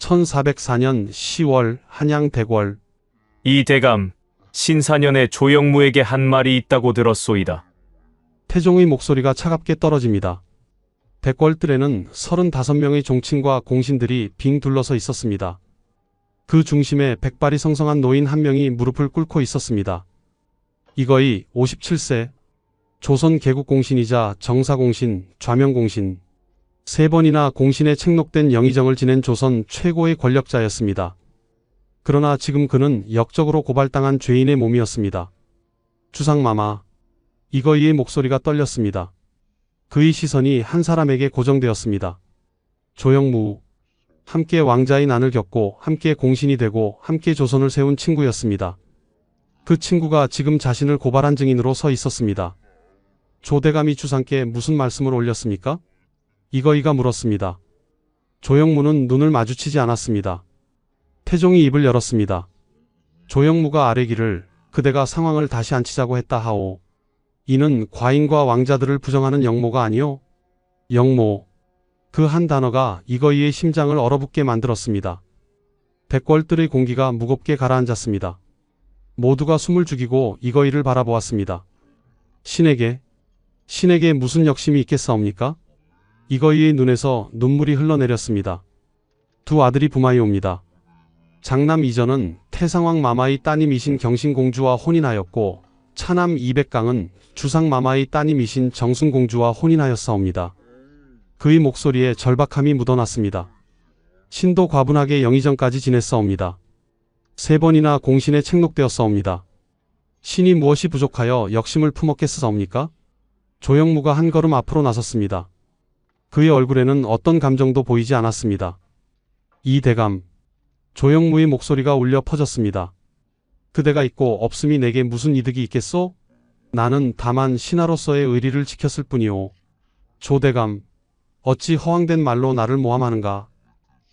1404년 10월 한양 대궐. 이 대감, 신사년에 조영무에게 한 말이 있다고 들었소이다. 태종의 목소리가 차갑게 떨어집니다. 대궐뜰에는 35명의 종친과 공신들이 빙 둘러서 있었습니다. 그 중심에 백발이 성성한 노인 한 명이 무릎을 꿇고 있었습니다. 이거의 57세, 조선 개국공신이자 정사공신, 좌명공신, 3번이나 공신에 책록된 영의정을 지낸 조선 최고의 권력자였습니다. 그러나 지금 그는 역적으로 고발당한 죄인의 몸이었습니다. 주상마마. 이거이의 목소리가 떨렸습니다. 그의 시선이 한 사람에게 고정되었습니다. 조영무. 함께 왕자의 난을 겪고 함께 공신이 되고 함께 조선을 세운 친구였습니다. 그 친구가 지금 자신을 고발한 증인으로 서 있었습니다. 조대감이 주상께 무슨 말씀을 올렸습니까? 이거이가 물었습니다. 조영무는 눈을 마주치지 않았습니다. 태종이 입을 열었습니다. 조영무가 아뢰기를 그대가 상황을 다시 앉히자고 했다 하오. 이는 과인과 왕자들을 부정하는 영모가 아니오? 영모. 그 한 단어가 이거이의 심장을 얼어붙게 만들었습니다. 대궐뜰의 공기가 무겁게 가라앉았습니다. 모두가 숨을 죽이고 이거이를 바라보았습니다. 신에게 무슨 역심이 있겠사옵니까? 이거이의 눈에서 눈물이 흘러내렸습니다. 두 아들이 부마이옵니다. 장남 이전은 태상왕 마마의 따님이신 경신공주와 혼인하였고 차남 이백강은 주상마마의 따님이신 정순공주와 혼인하였사옵니다. 그의 목소리에 절박함이 묻어났습니다. 신도 과분하게 영의정까지 지냈사옵니다. 3번이나 공신에 책록되었사옵니다. 신이 무엇이 부족하여 역심을 품었겠사옵니까? 조영무가 한 걸음 앞으로 나섰습니다. 그의 얼굴에는 어떤 감정도 보이지 않았습니다. 이 대감. 조영무의 목소리가 울려 퍼졌습니다. 그대가 있고 없음이 내게 무슨 이득이 있겠소? 나는 다만 신하로서의 의리를 지켰을 뿐이오. 조대감. 어찌 허황된 말로 나를 모함하는가?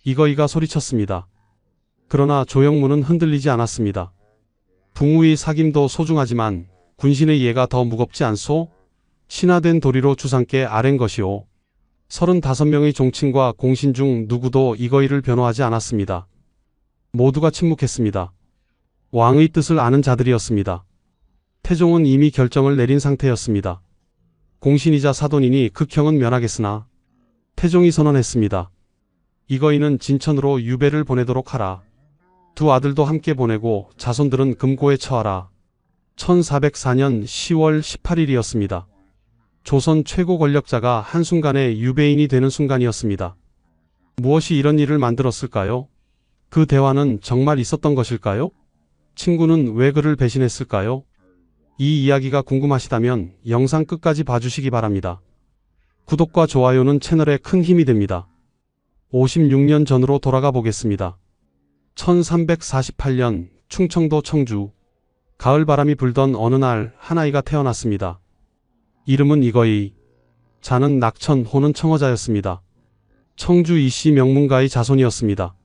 이거이가 소리쳤습니다. 그러나 조영무는 흔들리지 않았습니다. 붕우의 사김도 소중하지만 군신의 예가 더 무겁지 않소? 신하된 도리로 주상께 아랜 것이오. 35명의 종친과 공신 중 누구도 이거이를 변호하지 않았습니다. 모두가 침묵했습니다. 왕의 뜻을 아는 자들이었습니다. 태종은 이미 결정을 내린 상태였습니다. 공신이자 사돈이니 극형은 면하겠으나 태종이 선언했습니다. 이거이는 진천으로 유배를 보내도록 하라. 두 아들도 함께 보내고 자손들은 금고에 처하라. 1404년 10월 18일이었습니다. 조선 최고 권력자가 한순간에 유배인이 되는 순간이었습니다. 무엇이 이런 일을 만들었을까요? 그 대화는 정말 있었던 것일까요? 친구는 왜 그를 배신했을까요? 이 이야기가 궁금하시다면 영상 끝까지 봐주시기 바랍니다. 구독과 좋아요는 채널에 큰 힘이 됩니다. 56년 전으로 돌아가 보겠습니다. 1348년 충청도 청주. 가을바람이 불던 어느 날 한 아이가 태어났습니다. 이름은 이거이. 자는 낙천 호는 청어자였습니다. 청주 이씨 명문가의 자손이었습니다.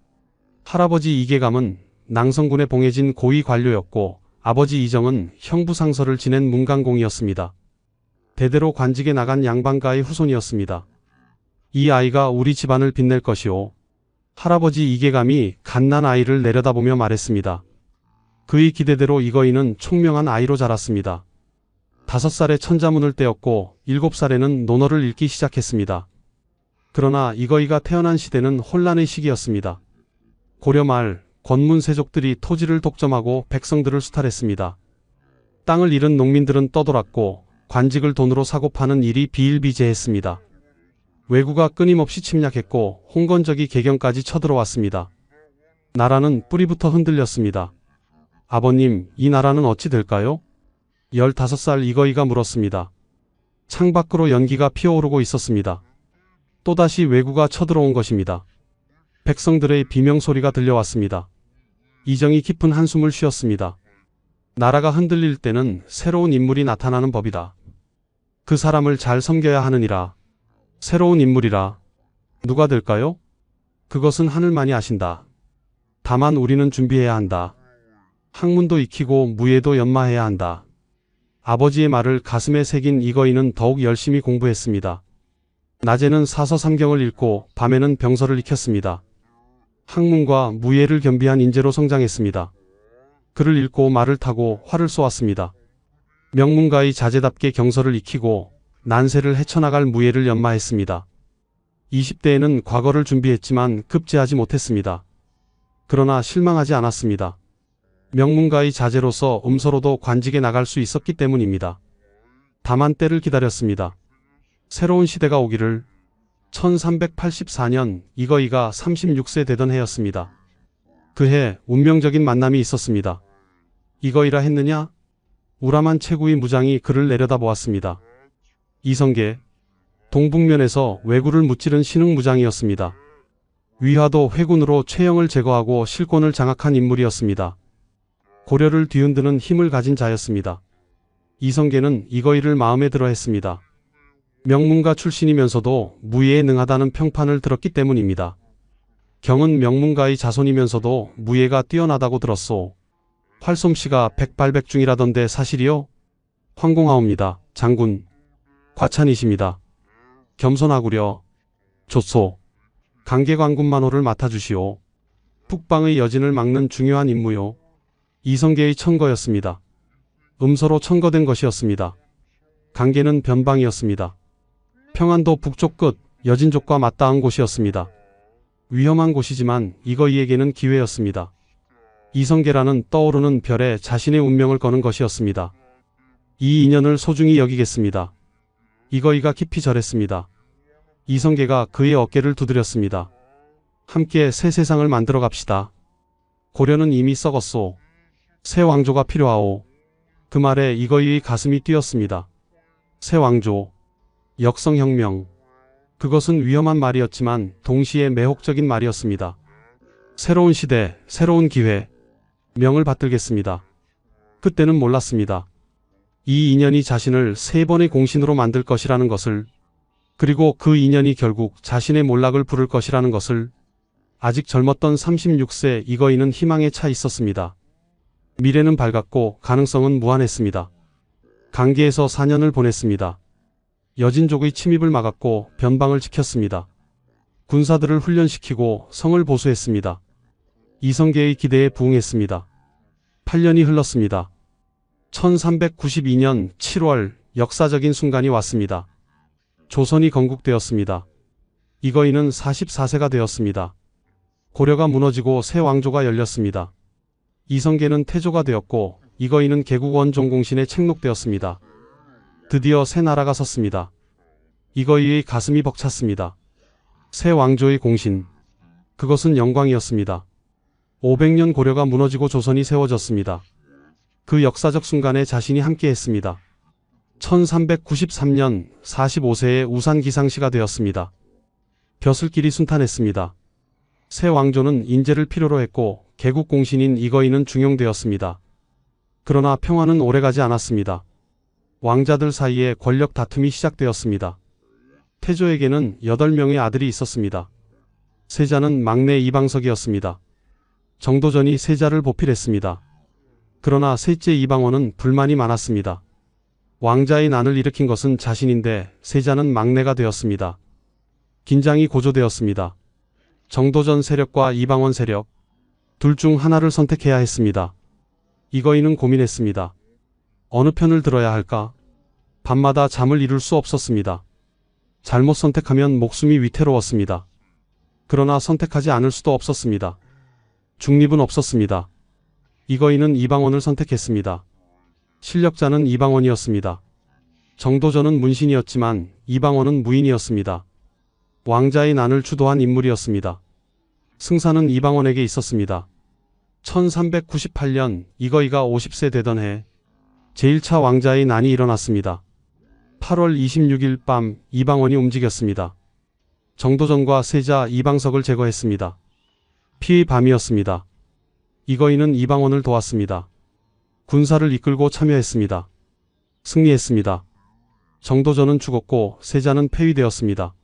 할아버지 이계감은 낭성군에 봉해진 고위 관료였고 아버지 이정은 형부상서를 지낸 문강공이었습니다. 대대로 관직에 나간 양반가의 후손이었습니다. 이 아이가 우리 집안을 빛낼 것이오. 할아버지 이계감이 갓난 아이를 내려다보며 말했습니다. 그의 기대대로 이거이는 총명한 아이로 자랐습니다. 5살에 천자문을 떼었고 7살에는 논어를 읽기 시작했습니다. 그러나 이거이가 태어난 시대는 혼란의 시기였습니다. 고려 말 권문세족들이 토지를 독점하고 백성들을 수탈했습니다. 땅을 잃은 농민들은 떠돌았고 관직을 돈으로 사고 파는 일이 비일비재했습니다. 왜구가 끊임없이 침략했고 홍건적이 개경까지 쳐들어왔습니다. 나라는 뿌리부터 흔들렸습니다. 아버님, 이 나라는 어찌 될까요? 15살 이거이가 물었습니다. 창밖으로 연기가 피어오르고 있었습니다. 또다시 왜구가 쳐들어온 것입니다. 백성들의 비명소리가 들려왔습니다. 이정이 깊은 한숨을 쉬었습니다. 나라가 흔들릴 때는 새로운 인물이 나타나는 법이다. 그 사람을 잘 섬겨야 하느니라. 새로운 인물이라. 누가 될까요? 그것은 하늘만이 아신다. 다만 우리는 준비해야 한다. 학문도 익히고 무예도 연마해야 한다. 아버지의 말을 가슴에 새긴 이거이는 더욱 열심히 공부했습니다. 낮에는 사서삼경을 읽고 밤에는 병서를 익혔습니다. 학문과 무예를 겸비한 인재로 성장했습니다. 글을 읽고 말을 타고 활을 쏘았습니다. 명문가의 자제답게 경서를 익히고 난세를 헤쳐나갈 무예를 연마했습니다. 20대에는 과거를 준비했지만 급제하지 못했습니다. 그러나 실망하지 않았습니다. 명문가의 자제로서 음서로도 관직에 나갈 수 있었기 때문입니다. 다만 때를 기다렸습니다. 새로운 시대가 오기를. 1384년 이거이가 36세 되던 해였습니다. 그해 운명적인 만남이 있었습니다. 이거이라 했느냐? 우람한 체구의 무장이 그를 내려다보았습니다. 이성계. 동북면에서 왜구를 무찌른 신흥무장이었습니다. 위화도 회군으로 최영을 제거하고 실권을 장악한 인물이었습니다. 고려를 뒤흔드는 힘을 가진 자였습니다. 이성계는 이거이를 마음에 들어 했습니다. 명문가 출신이면서도 무예에 능하다는 평판을 들었기 때문입니다. 경은 명문가의 자손이면서도 무예가 뛰어나다고 들었소. 활솜씨가 백발백중이라던데 사실이요? 황공하옵니다. 장군. 과찬이십니다. 겸손하구려. 좋소. 강계관군만호를 맡아주시오. 북방의 여진을 막는 중요한 임무요. 이성계의 천거였습니다. 음서로 천거된 것이었습니다. 강계는 변방이었습니다. 평안도 북쪽 끝 여진족과 맞닿은 곳이었습니다. 위험한 곳이지만 이거이에게는 기회였습니다. 이성계라는 떠오르는 별에 자신의 운명을 거는 것이었습니다. 이 인연을 소중히 여기겠습니다. 이거이가 깊이 절했습니다. 이성계가 그의 어깨를 두드렸습니다. 함께 새 세상을 만들어 갑시다. 고려는 이미 썩었소. 새 왕조가 필요하오. 그 말에 이거이의 가슴이 뛰었습니다. 새 왕조. 역성혁명. 그것은 위험한 말이었지만 동시에 매혹적인 말이었습니다. 새로운 시대, 새로운 기회. 명을 받들겠습니다. 그때는 몰랐습니다. 이 인연이 자신을 3번의 공신으로 만들 것이라는 것을, 그리고 그 인연이 결국 자신의 몰락을 부를 것이라는 것을. 아직 젊었던 36세 이거이는 희망에 차 있었습니다. 미래는 밝았고 가능성은 무한했습니다. 강계에서 4년을 보냈습니다. 여진족의 침입을 막았고 변방을 지켰습니다. 군사들을 훈련시키고 성을 보수했습니다. 이성계의 기대에 부응했습니다. 8년이 흘렀습니다. 1392년 7월 역사적인 순간이 왔습니다. 조선이 건국되었습니다. 이거이는 44세가 되었습니다. 고려가 무너지고 새 왕조가 열렸습니다. 이성계는 태조가 되었고 이거이는 개국 원종공신에 책록되었습니다. 드디어 새 나라가 섰습니다. 이거이의 가슴이 벅찼습니다. 새 왕조의 공신. 그것은 영광이었습니다. 500년 고려가 무너지고 조선이 세워졌습니다. 그 역사적 순간에 자신이 함께했습니다. 1393년 45세에 우산 기상시가 되었습니다. 벼슬길이 순탄했습니다. 새 왕조는 인재를 필요로 했고 개국 공신인 이거이는 중용되었습니다. 그러나 평화는 오래가지 않았습니다. 왕자들 사이에 권력 다툼이 시작되었습니다. 태조에게는 8명의 아들이 있었습니다. 세자는 막내 이방석이었습니다. 정도전이 세자를 보필했습니다. 그러나 셋째 이방원은 불만이 많았습니다. 왕자의 난을 일으킨 것은 자신인데 세자는 막내가 되었습니다. 긴장이 고조되었습니다. 정도전 세력과 이방원 세력, 둘 중 하나를 선택해야 했습니다. 이거이는 고민했습니다. 어느 편을 들어야 할까? 밤마다 잠을 이룰 수 없었습니다. 잘못 선택하면 목숨이 위태로웠습니다. 그러나 선택하지 않을 수도 없었습니다. 중립은 없었습니다. 이거이는 이방원을 선택했습니다. 실력자는 이방원이었습니다. 정도전은 문신이었지만 이방원은 무인이었습니다. 왕자의 난을 주도한 인물이었습니다. 승산은 이방원에게 있었습니다. 1398년 이거이가 50세 되던 해 제1차 왕자의 난이 일어났습니다. 8월 26일 밤 이방원이 움직였습니다. 정도전과 세자 이방석을 제거했습니다. 피의 밤이었습니다. 이거이는 이방원을 도왔습니다. 군사를 이끌고 참여했습니다. 승리했습니다. 정도전은 죽었고 세자는 폐위되었습니다.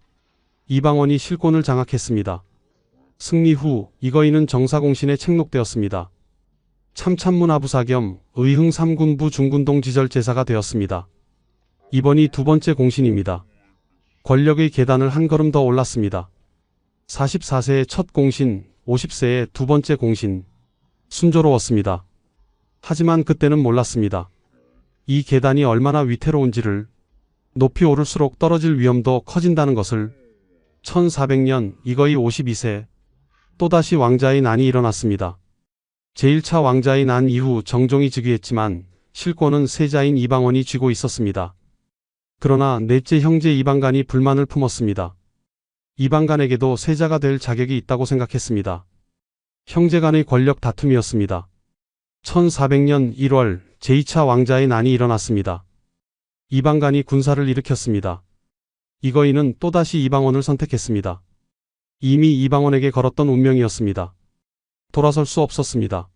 이방원이 실권을 장악했습니다. 승리 후 이거이는 정사공신에 책록되었습니다. 참참문화부사 겸 의흥 3군부 중군동 지절제사가 되었습니다. 이번이 두 번째 공신입니다. 권력의 계단을 한 걸음 더 올랐습니다. 44세의 첫 공신, 50세의 두 번째 공신. 순조로웠습니다. 하지만 그때는 몰랐습니다. 이 계단이 얼마나 위태로운지를, 높이 오를수록 떨어질 위험도 커진다는 것을. 1400년 이거이 52세. 또다시 왕자의 난이 일어났습니다. 제1차 왕자의 난 이후 정종이 즉위했지만 실권은 세자인 이방원이 쥐고 있었습니다. 그러나 넷째 형제 이방간이 불만을 품었습니다. 이방간에게도 세자가 될 자격이 있다고 생각했습니다. 형제 간의 권력 다툼이었습니다. 1400년 1월 제2차 왕자의 난이 일어났습니다. 이방간이 군사를 일으켰습니다. 이거이는 또다시 이방원을 선택했습니다. 이미 이방원에게 걸었던 운명이었습니다. 돌아설 수 없었습니다.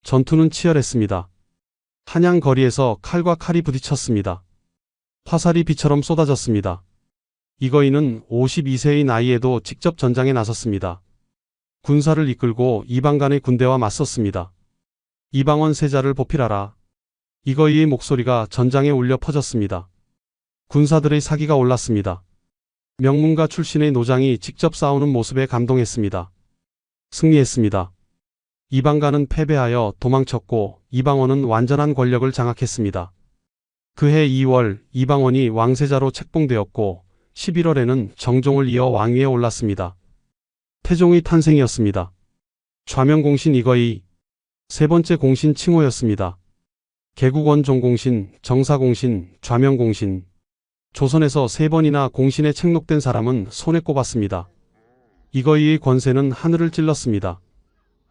전투는 치열했습니다. 한양 거리에서 칼과 칼이 부딪혔습니다. 화살이 비처럼 쏟아졌습니다. 이거이는 52세의 나이에도 직접 전장에 나섰습니다. 군사를 이끌고 이방간의 군대와 맞섰습니다. 이방원 세자를 보필하라. 이거이의 목소리가 전장에 울려 퍼졌습니다. 군사들의 사기가 올랐습니다. 명문가 출신의 노장이 직접 싸우는 모습에 감동했습니다. 승리했습니다. 이방간은 패배하여 도망쳤고 이방원은 완전한 권력을 장악했습니다. 그해 2월 이방원이 왕세자로 책봉되었고 11월에는 정종을 이어 왕위에 올랐습니다. 태종의 탄생이었습니다. 좌명공신 이거이. 세 번째 공신 칭호였습니다. 개국원종공신, 정사공신, 좌명공신. 조선에서 세 번이나 공신에 책록된 사람은 손에 꼽았습니다. 이거이의 권세는 하늘을 찔렀습니다.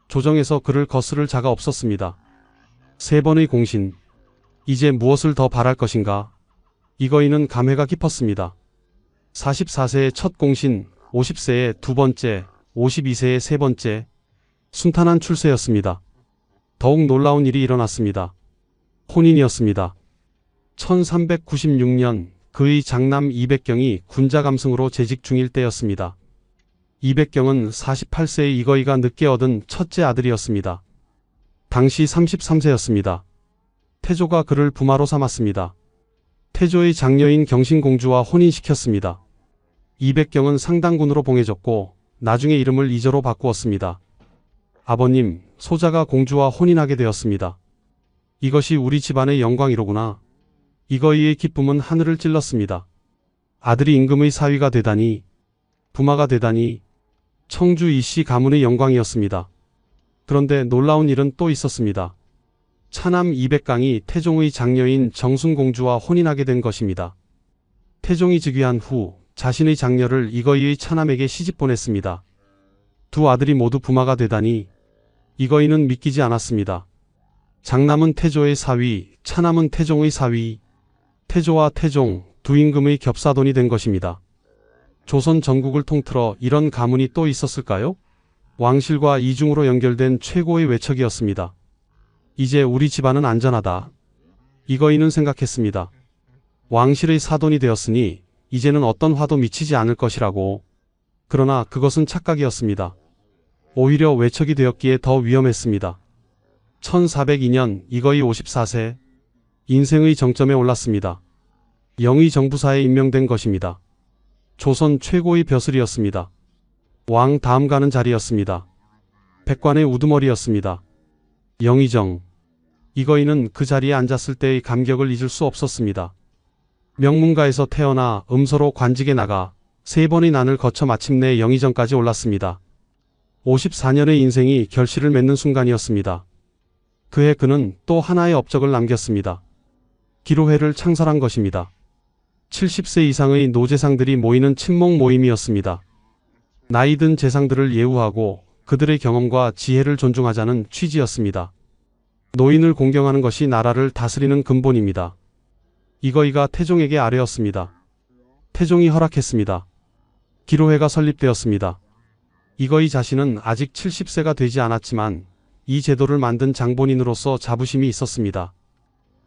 조정에서 그를 거스를 자가 없었습니다. 세 번의 공신. 이제 무엇을 더 바랄 것인가? 이거이는 감회가 깊었습니다. 44세의 첫 공신, 50세의 두 번째, 52세의 세 번째. 순탄한 출세였습니다. 더욱 놀라운 일이 일어났습니다. 혼인이었습니다. 1396년 그의 장남 이백경이 군자감승으로 재직 중일 때였습니다. 이백경은 48세의 이거이가 늦게 얻은 첫째 아들이었습니다. 당시 33세였습니다. 태조가 그를 부마로 삼았습니다. 태조의 장녀인 경신공주와 혼인시켰습니다. 이백경은 상당군으로 봉해졌고 나중에 이름을 이저로 바꾸었습니다. 아버님, 소자가 공주와 혼인하게 되었습니다. 이것이 우리 집안의 영광이로구나. 이거이의 기쁨은 하늘을 찔렀습니다. 아들이 임금의 사위가 되다니, 부마가 되다니, 청주 이씨 가문의 영광이었습니다. 그런데 놀라운 일은 또 있었습니다. 차남 이백강이 태종의 장녀인 정순공주와 혼인하게 된 것입니다. 태종이 즉위한 후 자신의 장녀를 이거이의 차남에게 시집 보냈습니다. 두 아들이 모두 부마가 되다니 이거이는 믿기지 않았습니다. 장남은 태조의 사위, 차남은 태종의 사위. 태조와 태종 두 임금의 겹사돈이 된 것입니다. 조선 전국을 통틀어 이런 가문이 또 있었을까요? 왕실과 이중으로 연결된 최고의 외척이었습니다. 이제 우리 집안은 안전하다. 이거이는 생각했습니다. 왕실의 사돈이 되었으니 이제는 어떤 화도 미치지 않을 것이라고. 그러나 그것은 착각이었습니다. 오히려 외척이 되었기에 더 위험했습니다. 1402년 이거이 54세. 인생의 정점에 올랐습니다. 영의 정부사에 임명된 것입니다. 조선 최고의 벼슬이었습니다. 왕 다음 가는 자리였습니다. 백관의 우두머리였습니다. 영의정. 이거이는 그 자리에 앉았을 때의 감격을 잊을 수 없었습니다. 명문가에서 태어나 음서로 관직에 나가 세 번의 난을 거쳐 마침내 영의정까지 올랐습니다. 54년의 인생이 결실을 맺는 순간이었습니다. 그해 그는 또 하나의 업적을 남겼습니다. 기로회를 창설한 것입니다. 70세 이상의 노재상들이 모이는 친목 모임이었습니다. 나이든 재상들을 예우하고 그들의 경험과 지혜를 존중하자는 취지였습니다. 노인을 공경하는 것이 나라를 다스리는 근본입니다. 이거이가 태종에게 아뢰었습니다. 태종이 허락했습니다. 기로회가 설립되었습니다. 이거이 자신은 아직 70세가 되지 않았지만 이 제도를 만든 장본인으로서 자부심이 있었습니다.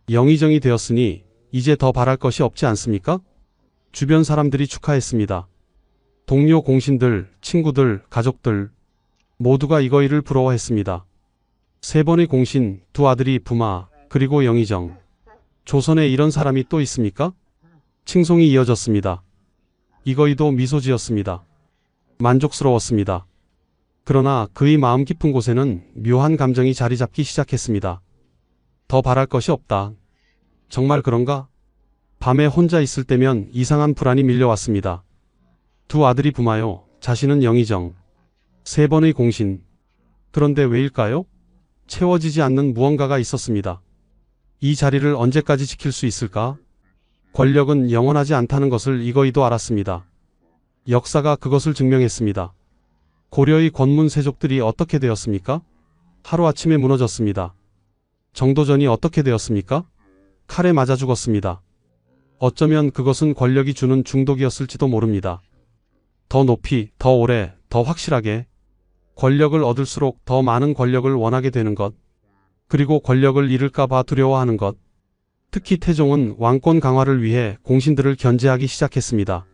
영의정이 되었으니 이제 더 바랄 것이 없지 않습니까? 주변 사람들이 축하했습니다. 동료 공신들, 친구들, 가족들 모두가 이거이를 부러워했습니다. 세 번의 공신, 두 아들이 부마, 그리고 영의정. 조선에 이런 사람이 또 있습니까? 칭송이 이어졌습니다. 이거이도 미소 지었습니다. 만족스러웠습니다. 그러나 그의 마음 깊은 곳에는 묘한 감정이 자리 잡기 시작했습니다. 더 바랄 것이 없다. 정말 그런가? 밤에 혼자 있을 때면 이상한 불안이 밀려왔습니다. 두 아들이 부마요. 자신은 영의정. 세 번의 공신. 그런데 왜일까요? 채워지지 않는 무언가가 있었습니다. 이 자리를 언제까지 지킬 수 있을까? 권력은 영원하지 않다는 것을 이거이도 알았습니다. 역사가 그것을 증명했습니다. 고려의 권문 세족들이 어떻게 되었습니까? 하루아침에 무너졌습니다. 정도전이 어떻게 되었습니까? 칼에 맞아 죽었습니다. 어쩌면 그것은 권력이 주는 중독이었을지도 모릅니다. 더 높이, 더 오래, 더 확실하게 권력을 얻을수록 더 많은 권력을 원하게 되는 것, 그리고 권력을 잃을까 봐 두려워하는 것. 특히 태종은 왕권 강화를 위해 공신들을 견제하기 시작했습니다.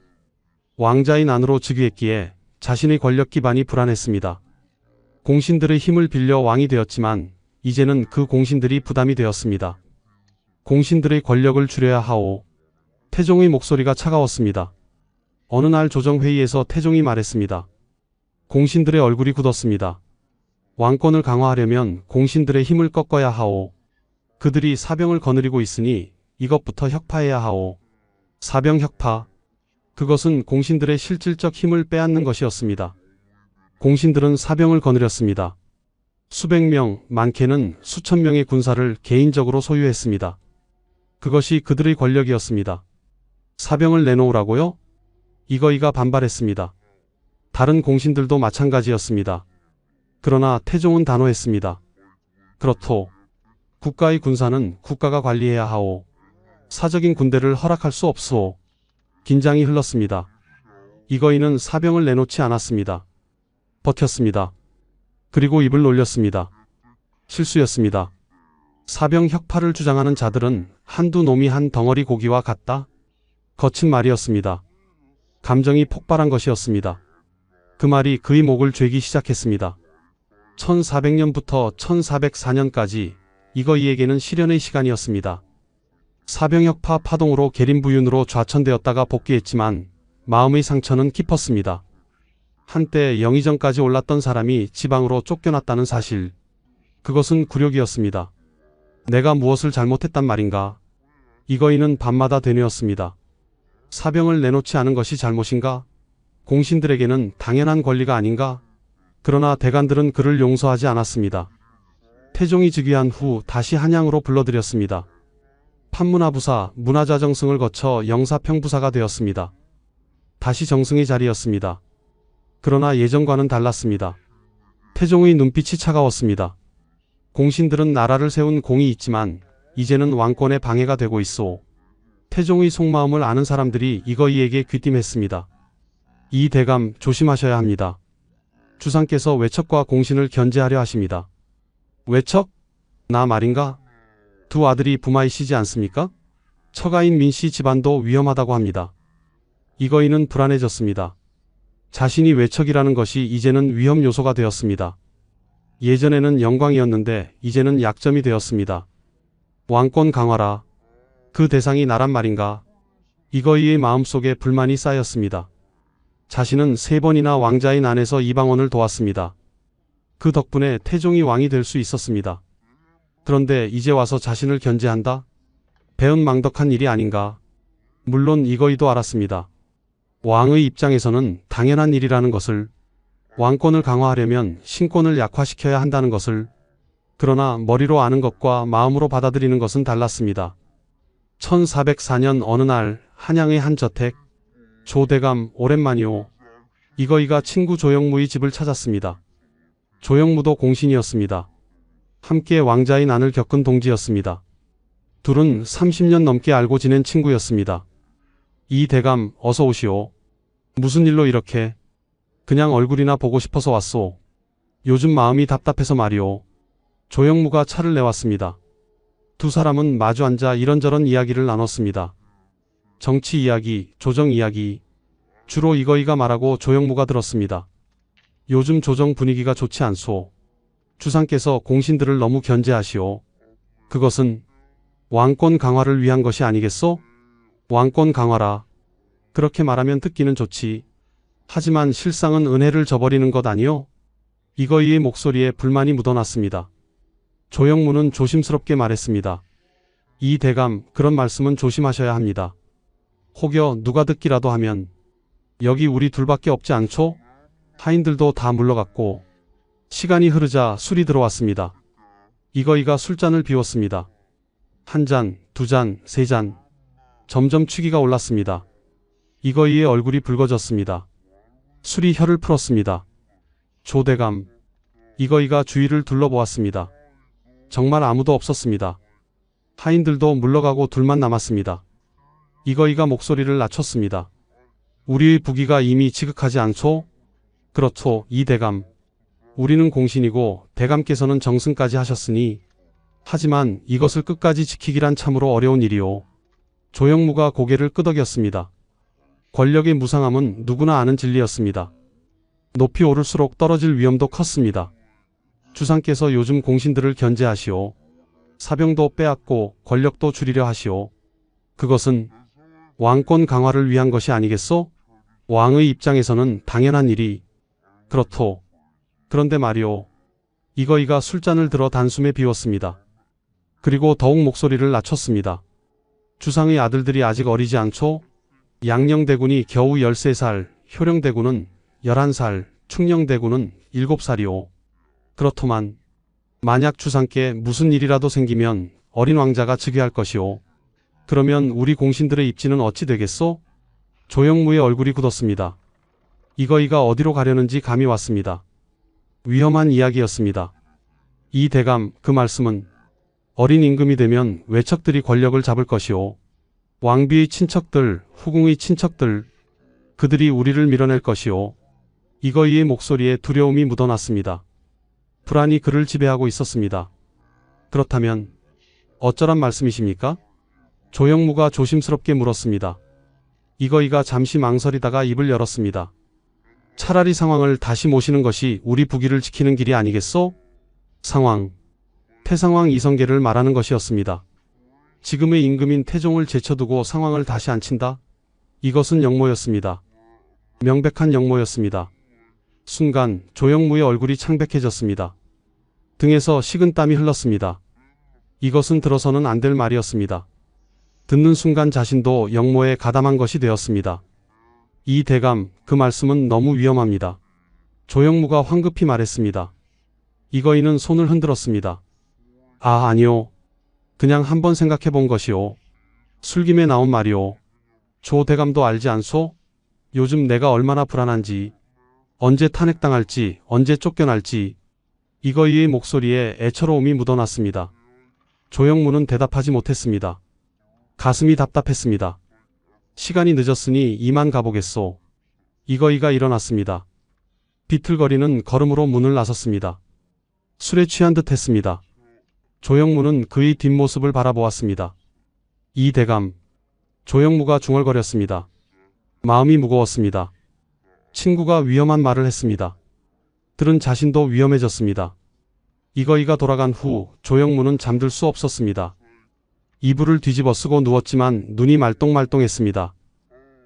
왕자인 안으로 즉위했기에 자신의 권력 기반이 불안했습니다. 공신들의 힘을 빌려 왕이 되었지만 이제는 그 공신들이 부담이 되었습니다. 공신들의 권력을 줄여야 하오. 태종의 목소리가 차가웠습니다. 어느 날 조정회의에서 태종이 말했습니다. 공신들의 얼굴이 굳었습니다. 왕권을 강화하려면 공신들의 힘을 꺾어야 하오. 그들이 사병을 거느리고 있으니 이것부터 혁파해야 하오. 사병 혁파. 그것은 공신들의 실질적 힘을 빼앗는 것이었습니다. 공신들은 사병을 거느렸습니다. 수백 명, 많게는 수천 명의 군사를 개인적으로 소유했습니다. 그것이 그들의 권력이었습니다. 사병을 내놓으라고요? 이거이가 반발했습니다. 다른 공신들도 마찬가지였습니다. 그러나 태종은 단호했습니다. 그렇소. 국가의 군사는 국가가 관리해야 하오. 사적인 군대를 허락할 수 없소. 긴장이 흘렀습니다. 이거이는 사병을 내놓지 않았습니다. 버텼습니다. 그리고 입을 놀렸습니다. 실수였습니다. 사병 혁파를 주장하는 자들은 한두 놈이 한 덩어리 고기와 같다. 거친 말이었습니다. 감정이 폭발한 것이었습니다. 그 말이 그의 목을 죄기 시작했습니다. 1400년부터 1404년까지 이거이에게는 시련의 시간이었습니다. 사병혁파 파동으로 계림부윤으로 좌천되었다가 복귀했지만 마음의 상처는 깊었습니다. 한때 영의정까지 올랐던 사람이 지방으로 쫓겨났다는 사실. 그것은 굴욕이었습니다. 내가 무엇을 잘못했단 말인가? 이거이는 밤마다 되뇌었습니다. 사병을 내놓지 않은 것이 잘못인가? 공신들에게는 당연한 권리가 아닌가? 그러나 대간들은 그를 용서하지 않았습니다. 태종이 즉위한 후 다시 한양으로 불러들였습니다. 판문화부사, 문화자정승을 거쳐 영사평부사가 되었습니다. 다시 정승의 자리였습니다. 그러나 예전과는 달랐습니다. 태종의 눈빛이 차가웠습니다. 공신들은 나라를 세운 공이 있지만 이제는 왕권에 방해가 되고 있소. 태종의 속마음을 아는 사람들이 이거이에게 귀띔했습니다. 이 대감 조심하셔야 합니다. 주상께서 외척과 공신을 견제하려 하십니다. 외척? 나 말인가? 두 아들이 부마이시지 않습니까? 처가인 민씨 집안도 위험하다고 합니다. 이거이는 불안해졌습니다. 자신이 외척이라는 것이 이제는 위험 요소가 되었습니다. 예전에는 영광이었는데 이제는 약점이 되었습니다. 왕권 강화라. 그 대상이 나란 말인가? 이거이의 마음속에 불만이 쌓였습니다. 자신은 3번이나 왕자인 안에서 이방원을 도왔습니다. 그 덕분에 태종이 왕이 될 수 있었습니다. 그런데 이제 와서 자신을 견제한다? 배은망덕한 일이 아닌가? 물론 이거이도 알았습니다. 왕의 입장에서는 당연한 일이라는 것을, 왕권을 강화하려면 신권을 약화시켜야 한다는 것을, 그러나 머리로 아는 것과 마음으로 받아들이는 것은 달랐습니다. 1404년 어느 날 한양의 한 저택, 조대감 오랜만이오. 이거이가 친구 조영무의 집을 찾았습니다. 조영무도 공신이었습니다. 함께 왕자인 안을 겪은 동지였습니다. 둘은 30년 넘게 알고 지낸 친구였습니다. 이 대감 어서 오시오. 무슨 일로 이렇게? 그냥 얼굴이나 보고 싶어서 왔소. 요즘 마음이 답답해서 말이오. 조영무가 차를 내왔습니다. 두 사람은 마주 앉아 이런저런 이야기를 나눴습니다. 정치 이야기, 조정 이야기. 주로 이거이가 말하고 조영무가 들었습니다. 요즘 조정 분위기가 좋지 않소. 주상께서 공신들을 너무 견제하시오. 그것은 왕권 강화를 위한 것이 아니겠소? 왕권 강화라. 그렇게 말하면 듣기는 좋지. 하지만 실상은 은혜를 저버리는 것 아니오? 이거이의 목소리에 불만이 묻어났습니다. 조영무는 조심스럽게 말했습니다. 이 대감, 그런 말씀은 조심하셔야 합니다. 혹여 누가 듣기라도 하면 여기 우리 둘밖에 없지 않죠? 하인들도 다 물러갔고 시간이 흐르자 술이 들어왔습니다. 이거이가 술잔을 비웠습니다. 한 잔, 두 잔, 세 잔. 점점 취기가 올랐습니다. 이거이의 얼굴이 붉어졌습니다. 술이 혀를 풀었습니다. 조대감. 이거이가 주위를 둘러보았습니다. 정말 아무도 없었습니다. 하인들도 물러가고 둘만 남았습니다. 이거이가 목소리를 낮췄습니다. 우리의 부기가 이미 지극하지 않소? 그렇소, 이 대감. 우리는 공신이고 대감께서는 정승까지 하셨으니 하지만 이것을 끝까지 지키기란 참으로 어려운 일이오. 조영무가 고개를 끄덕였습니다. 권력의 무상함은 누구나 아는 진리였습니다. 높이 오를수록 떨어질 위험도 컸습니다. 주상께서 요즘 공신들을 견제하시오. 사병도 빼앗고 권력도 줄이려 하시오. 그것은 왕권 강화를 위한 것이 아니겠소? 왕의 입장에서는 당연한 일이. 그렇소. 그런데 말이오. 이거이가 술잔을 들어 단숨에 비웠습니다. 그리고 더욱 목소리를 낮췄습니다. 주상의 아들들이 아직 어리지 않소? 양녕대군이 겨우 13살, 효령대군은 11살, 충녕대군은 7살이오. 그렇더만 만약 주상께 무슨 일이라도 생기면 어린 왕자가 즉위할 것이오. 그러면 우리 공신들의 입지는 어찌 되겠소? 조영무의 얼굴이 굳었습니다. 이거이가 어디로 가려는지 감이 왔습니다. 위험한 이야기였습니다. 이 대감, 그 말씀은 어린 임금이 되면 외척들이 권력을 잡을 것이오. 왕비의 친척들, 후궁의 친척들, 그들이 우리를 밀어낼 것이오. 이거이의 목소리에 두려움이 묻어났습니다. 불안이 그를 지배하고 있었습니다. 그렇다면 어쩌란 말씀이십니까? 조영무가 조심스럽게 물었습니다. 이거이가 잠시 망설이다가 입을 열었습니다. 차라리 상황을 다시 모시는 것이 우리 부기를 지키는 길이 아니겠소? 상황. 태상왕 이성계를 말하는 것이었습니다. 지금의 임금인 태종을 제쳐두고 상황을 다시 앉힌다? 이것은 역모였습니다. 명백한 역모였습니다. 순간 조영무의 얼굴이 창백해졌습니다. 등에서 식은땀이 흘렀습니다. 이것은 들어서는 안 될 말이었습니다. 듣는 순간 자신도 역모에 가담한 것이 되었습니다. 이 대감, 그 말씀은 너무 위험합니다. 조영무가 황급히 말했습니다. 이거이는 손을 흔들었습니다. 아, 아니요. 그냥 한번 생각해 본 것이오. 술김에 나온 말이오. 조 대감도 알지 않소? 요즘 내가 얼마나 불안한지, 언제 탄핵당할지, 언제 쫓겨날지. 이거이의 목소리에 애처로움이 묻어났습니다. 조영무는 대답하지 못했습니다. 가슴이 답답했습니다. 시간이 늦었으니 이만 가보겠소. 이거이가 일어났습니다. 비틀거리는 걸음으로 문을 나섰습니다. 술에 취한 듯 했습니다. 조영무는 그의 뒷모습을 바라보았습니다. 이 대감. 조영무가 중얼거렸습니다. 마음이 무거웠습니다. 친구가 위험한 말을 했습니다. 들은 자신도 위험해졌습니다. 이거이가 돌아간 후 조영무는 잠들 수 없었습니다. 이불을 뒤집어 쓰고 누웠지만 눈이 말똥말똥했습니다.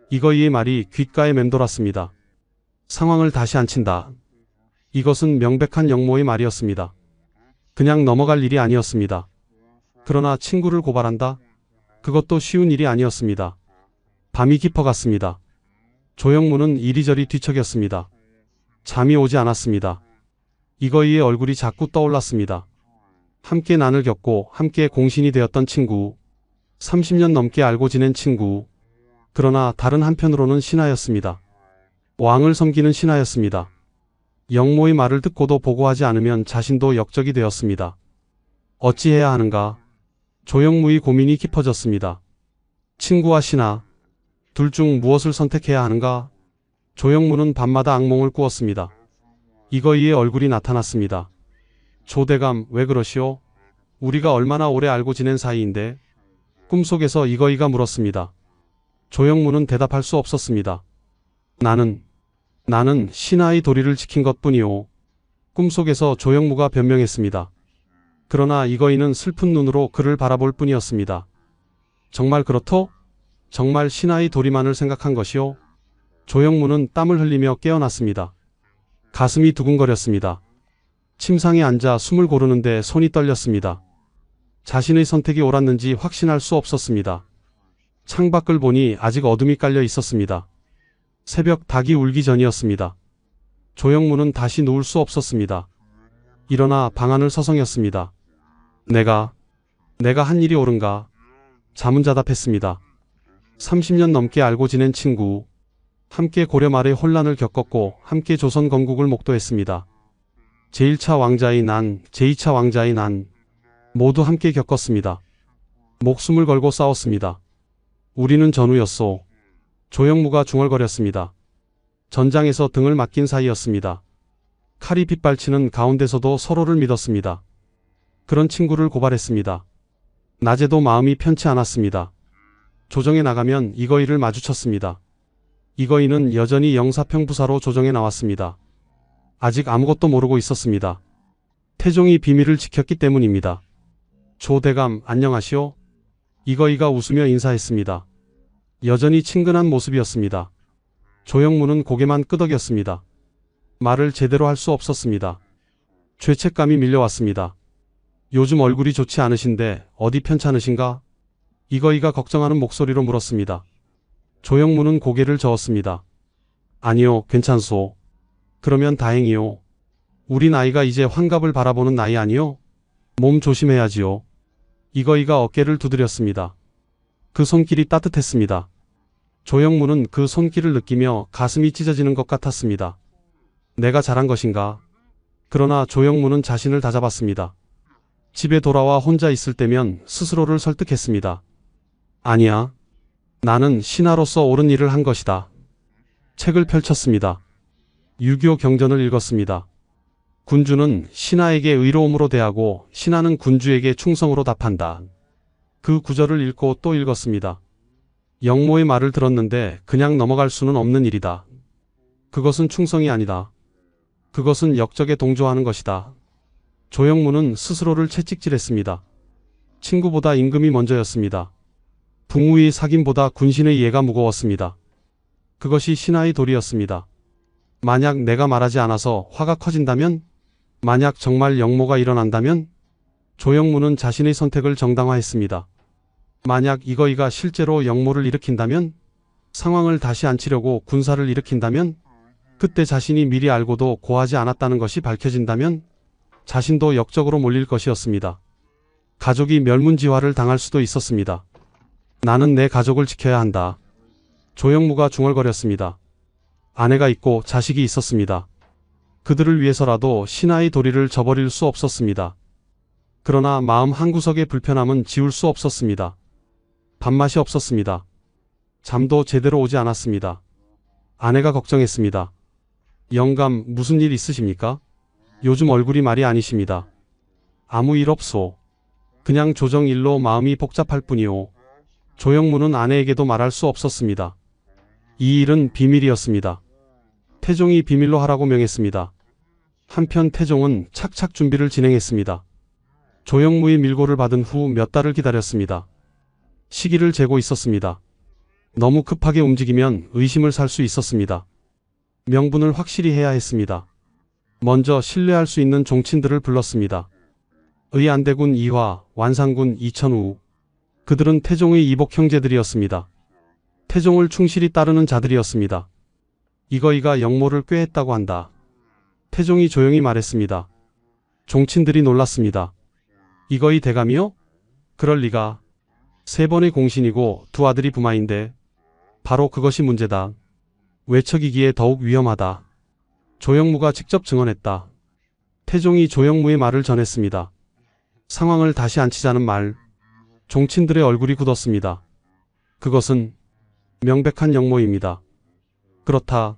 이거이의 말이 귓가에 맴돌았습니다. 상황을 다시 앉힌다. 이것은 명백한 역모의 말이었습니다. 그냥 넘어갈 일이 아니었습니다. 그러나 친구를 고발한다? 그것도 쉬운 일이 아니었습니다. 밤이 깊어갔습니다. 조영무는 이리저리 뒤척였습니다. 잠이 오지 않았습니다. 이거이의 얼굴이 자꾸 떠올랐습니다. 함께 난을 겪고 함께 공신이 되었던 친구. 30년 넘게 알고 지낸 친구. 그러나 다른 한편으로는 신하였습니다. 왕을 섬기는 신하였습니다. 역모의 말을 듣고도 보고하지 않으면 자신도 역적이 되었습니다. 어찌해야 하는가? 조영무의 고민이 깊어졌습니다. 친구와 신하. 둘 중 무엇을 선택해야 하는가? 조영무는 밤마다 악몽을 꾸었습니다. 이거이의 얼굴이 나타났습니다. 조대감, 왜 그러시오? 우리가 얼마나 오래 알고 지낸 사이인데? 꿈속에서 이거이가 물었습니다. 조영무는 대답할 수 없었습니다. 나는 신하의 도리를 지킨 것뿐이오. 꿈속에서 조영무가 변명했습니다. 그러나 이거이는 슬픈 눈으로 그를 바라볼 뿐이었습니다. 정말 그렇소? 정말 신하의 도리만을 생각한 것이오? 조영무는 땀을 흘리며 깨어났습니다. 가슴이 두근거렸습니다. 침상에 앉아 숨을 고르는데 손이 떨렸습니다. 자신의 선택이 옳았는지 확신할 수 없었습니다. 창밖을 보니 아직 어둠이 깔려 있었습니다. 새벽 닭이 울기 전이었습니다. 조영무는 다시 누울 수 없었습니다. 일어나 방안을 서성였습니다. 내가 한 일이 옳은가? 자문자답했습니다. 30년 넘게 알고 지낸 친구, 함께 고려 말의 혼란을 겪었고 함께 조선 건국을 목도했습니다. 제1차 왕자의 난, 제2차 왕자의 난, 모두 함께 겪었습니다. 목숨을 걸고 싸웠습니다. 우리는 전우였소. 조영무가 중얼거렸습니다. 전장에서 등을 맡긴 사이였습니다. 칼이 빗발치는 가운데서도 서로를 믿었습니다. 그런 친구를 고발했습니다. 낮에도 마음이 편치 않았습니다. 조정에 나가면 이거이를 마주쳤습니다. 이거이는 여전히 영사평부사로 조정에 나왔습니다. 아직 아무것도 모르고 있었습니다. 태종이 비밀을 지켰기 때문입니다. 조대감 안녕하시오. 이거이가 웃으며 인사했습니다. 여전히 친근한 모습이었습니다. 조영무는 고개만 끄덕였습니다. 말을 제대로 할 수 없었습니다. 죄책감이 밀려왔습니다. 요즘 얼굴이 좋지 않으신데 어디 편찮으신가? 이거이가 걱정하는 목소리로 물었습니다. 조영무는 고개를 저었습니다. 아니요, 괜찮소. 그러면 다행이요. 우리 나이가 이제 환갑을 바라보는 나이 아니요? 몸 조심해야지요. 이거이가 어깨를 두드렸습니다. 그 손길이 따뜻했습니다. 조영무는 그 손길을 느끼며 가슴이 찢어지는 것 같았습니다. 내가 잘한 것인가? 그러나 조영무는 자신을 다잡았습니다. 집에 돌아와 혼자 있을 때면 스스로를 설득했습니다. 아니야. 나는 신하로서 옳은 일을 한 것이다. 책을 펼쳤습니다. 6.25 경전을 읽었습니다. 군주는 신하에게 의로움으로 대하고 신하는 군주에게 충성으로 답한다. 그 구절을 읽고 또 읽었습니다. 영모의 말을 들었는데 그냥 넘어갈 수는 없는 일이다. 그것은 충성이 아니다. 그것은 역적에 동조하는 것이다. 조영무는 스스로를 채찍질했습니다. 친구보다 임금이 먼저였습니다. 북무의 사김보다 군신의 예가 무거웠습니다. 그것이 신하의 도리였습니다. 만약 내가 말하지 않아서 화가 커진다면? 만약 정말 영모가 일어난다면? 조영무는 자신의 선택을 정당화했습니다. 만약 이거이가 실제로 영모를 일으킨다면? 상황을 다시 앉히려고 군사를 일으킨다면? 그때 자신이 미리 알고도 고하지 않았다는 것이 밝혀진다면? 자신도 역적으로 몰릴 것이었습니다. 가족이 멸문지화를 당할 수도 있었습니다. 나는 내 가족을 지켜야 한다. 조영무가 중얼거렸습니다. 아내가 있고 자식이 있었습니다. 그들을 위해서라도 신하의 도리를 저버릴 수 없었습니다. 그러나 마음 한구석의 불편함은 지울 수 없었습니다. 밥맛이 없었습니다. 잠도 제대로 오지 않았습니다. 아내가 걱정했습니다. 영감, 무슨 일 있으십니까? 요즘 얼굴이 말이 아니십니다. 아무 일 없소. 그냥 조정 일로 마음이 복잡할 뿐이오. 조영무는 아내에게도 말할 수 없었습니다. 이 일은 비밀이었습니다. 태종이 비밀로 하라고 명했습니다. 한편 태종은 착착 준비를 진행했습니다. 조영무의 밀고를 받은 후 몇 달을 기다렸습니다. 시기를 재고 있었습니다. 너무 급하게 움직이면 의심을 살 수 있었습니다. 명분을 확실히 해야 했습니다. 먼저 신뢰할 수 있는 종친들을 불렀습니다. 의안대군 이화, 완산군 이천우. 그들은 태종의 이복 형제들이었습니다. 태종을 충실히 따르는 자들이었습니다. 이거이가 영모를 꾀했다고 한다. 태종이 조용히 말했습니다. 종친들이 놀랐습니다. 이거이 대감이요? 그럴 리가. 3번의 공신이고 2 아들이 부마인데 바로 그것이 문제다. 외척이기에 더욱 위험하다. 조영무가 직접 증언했다. 태종이 조영무의 말을 전했습니다. 상황을 다시 앉히자는 말. 종친들의 얼굴이 굳었습니다. 그것은 명백한 영모입니다. 그렇다.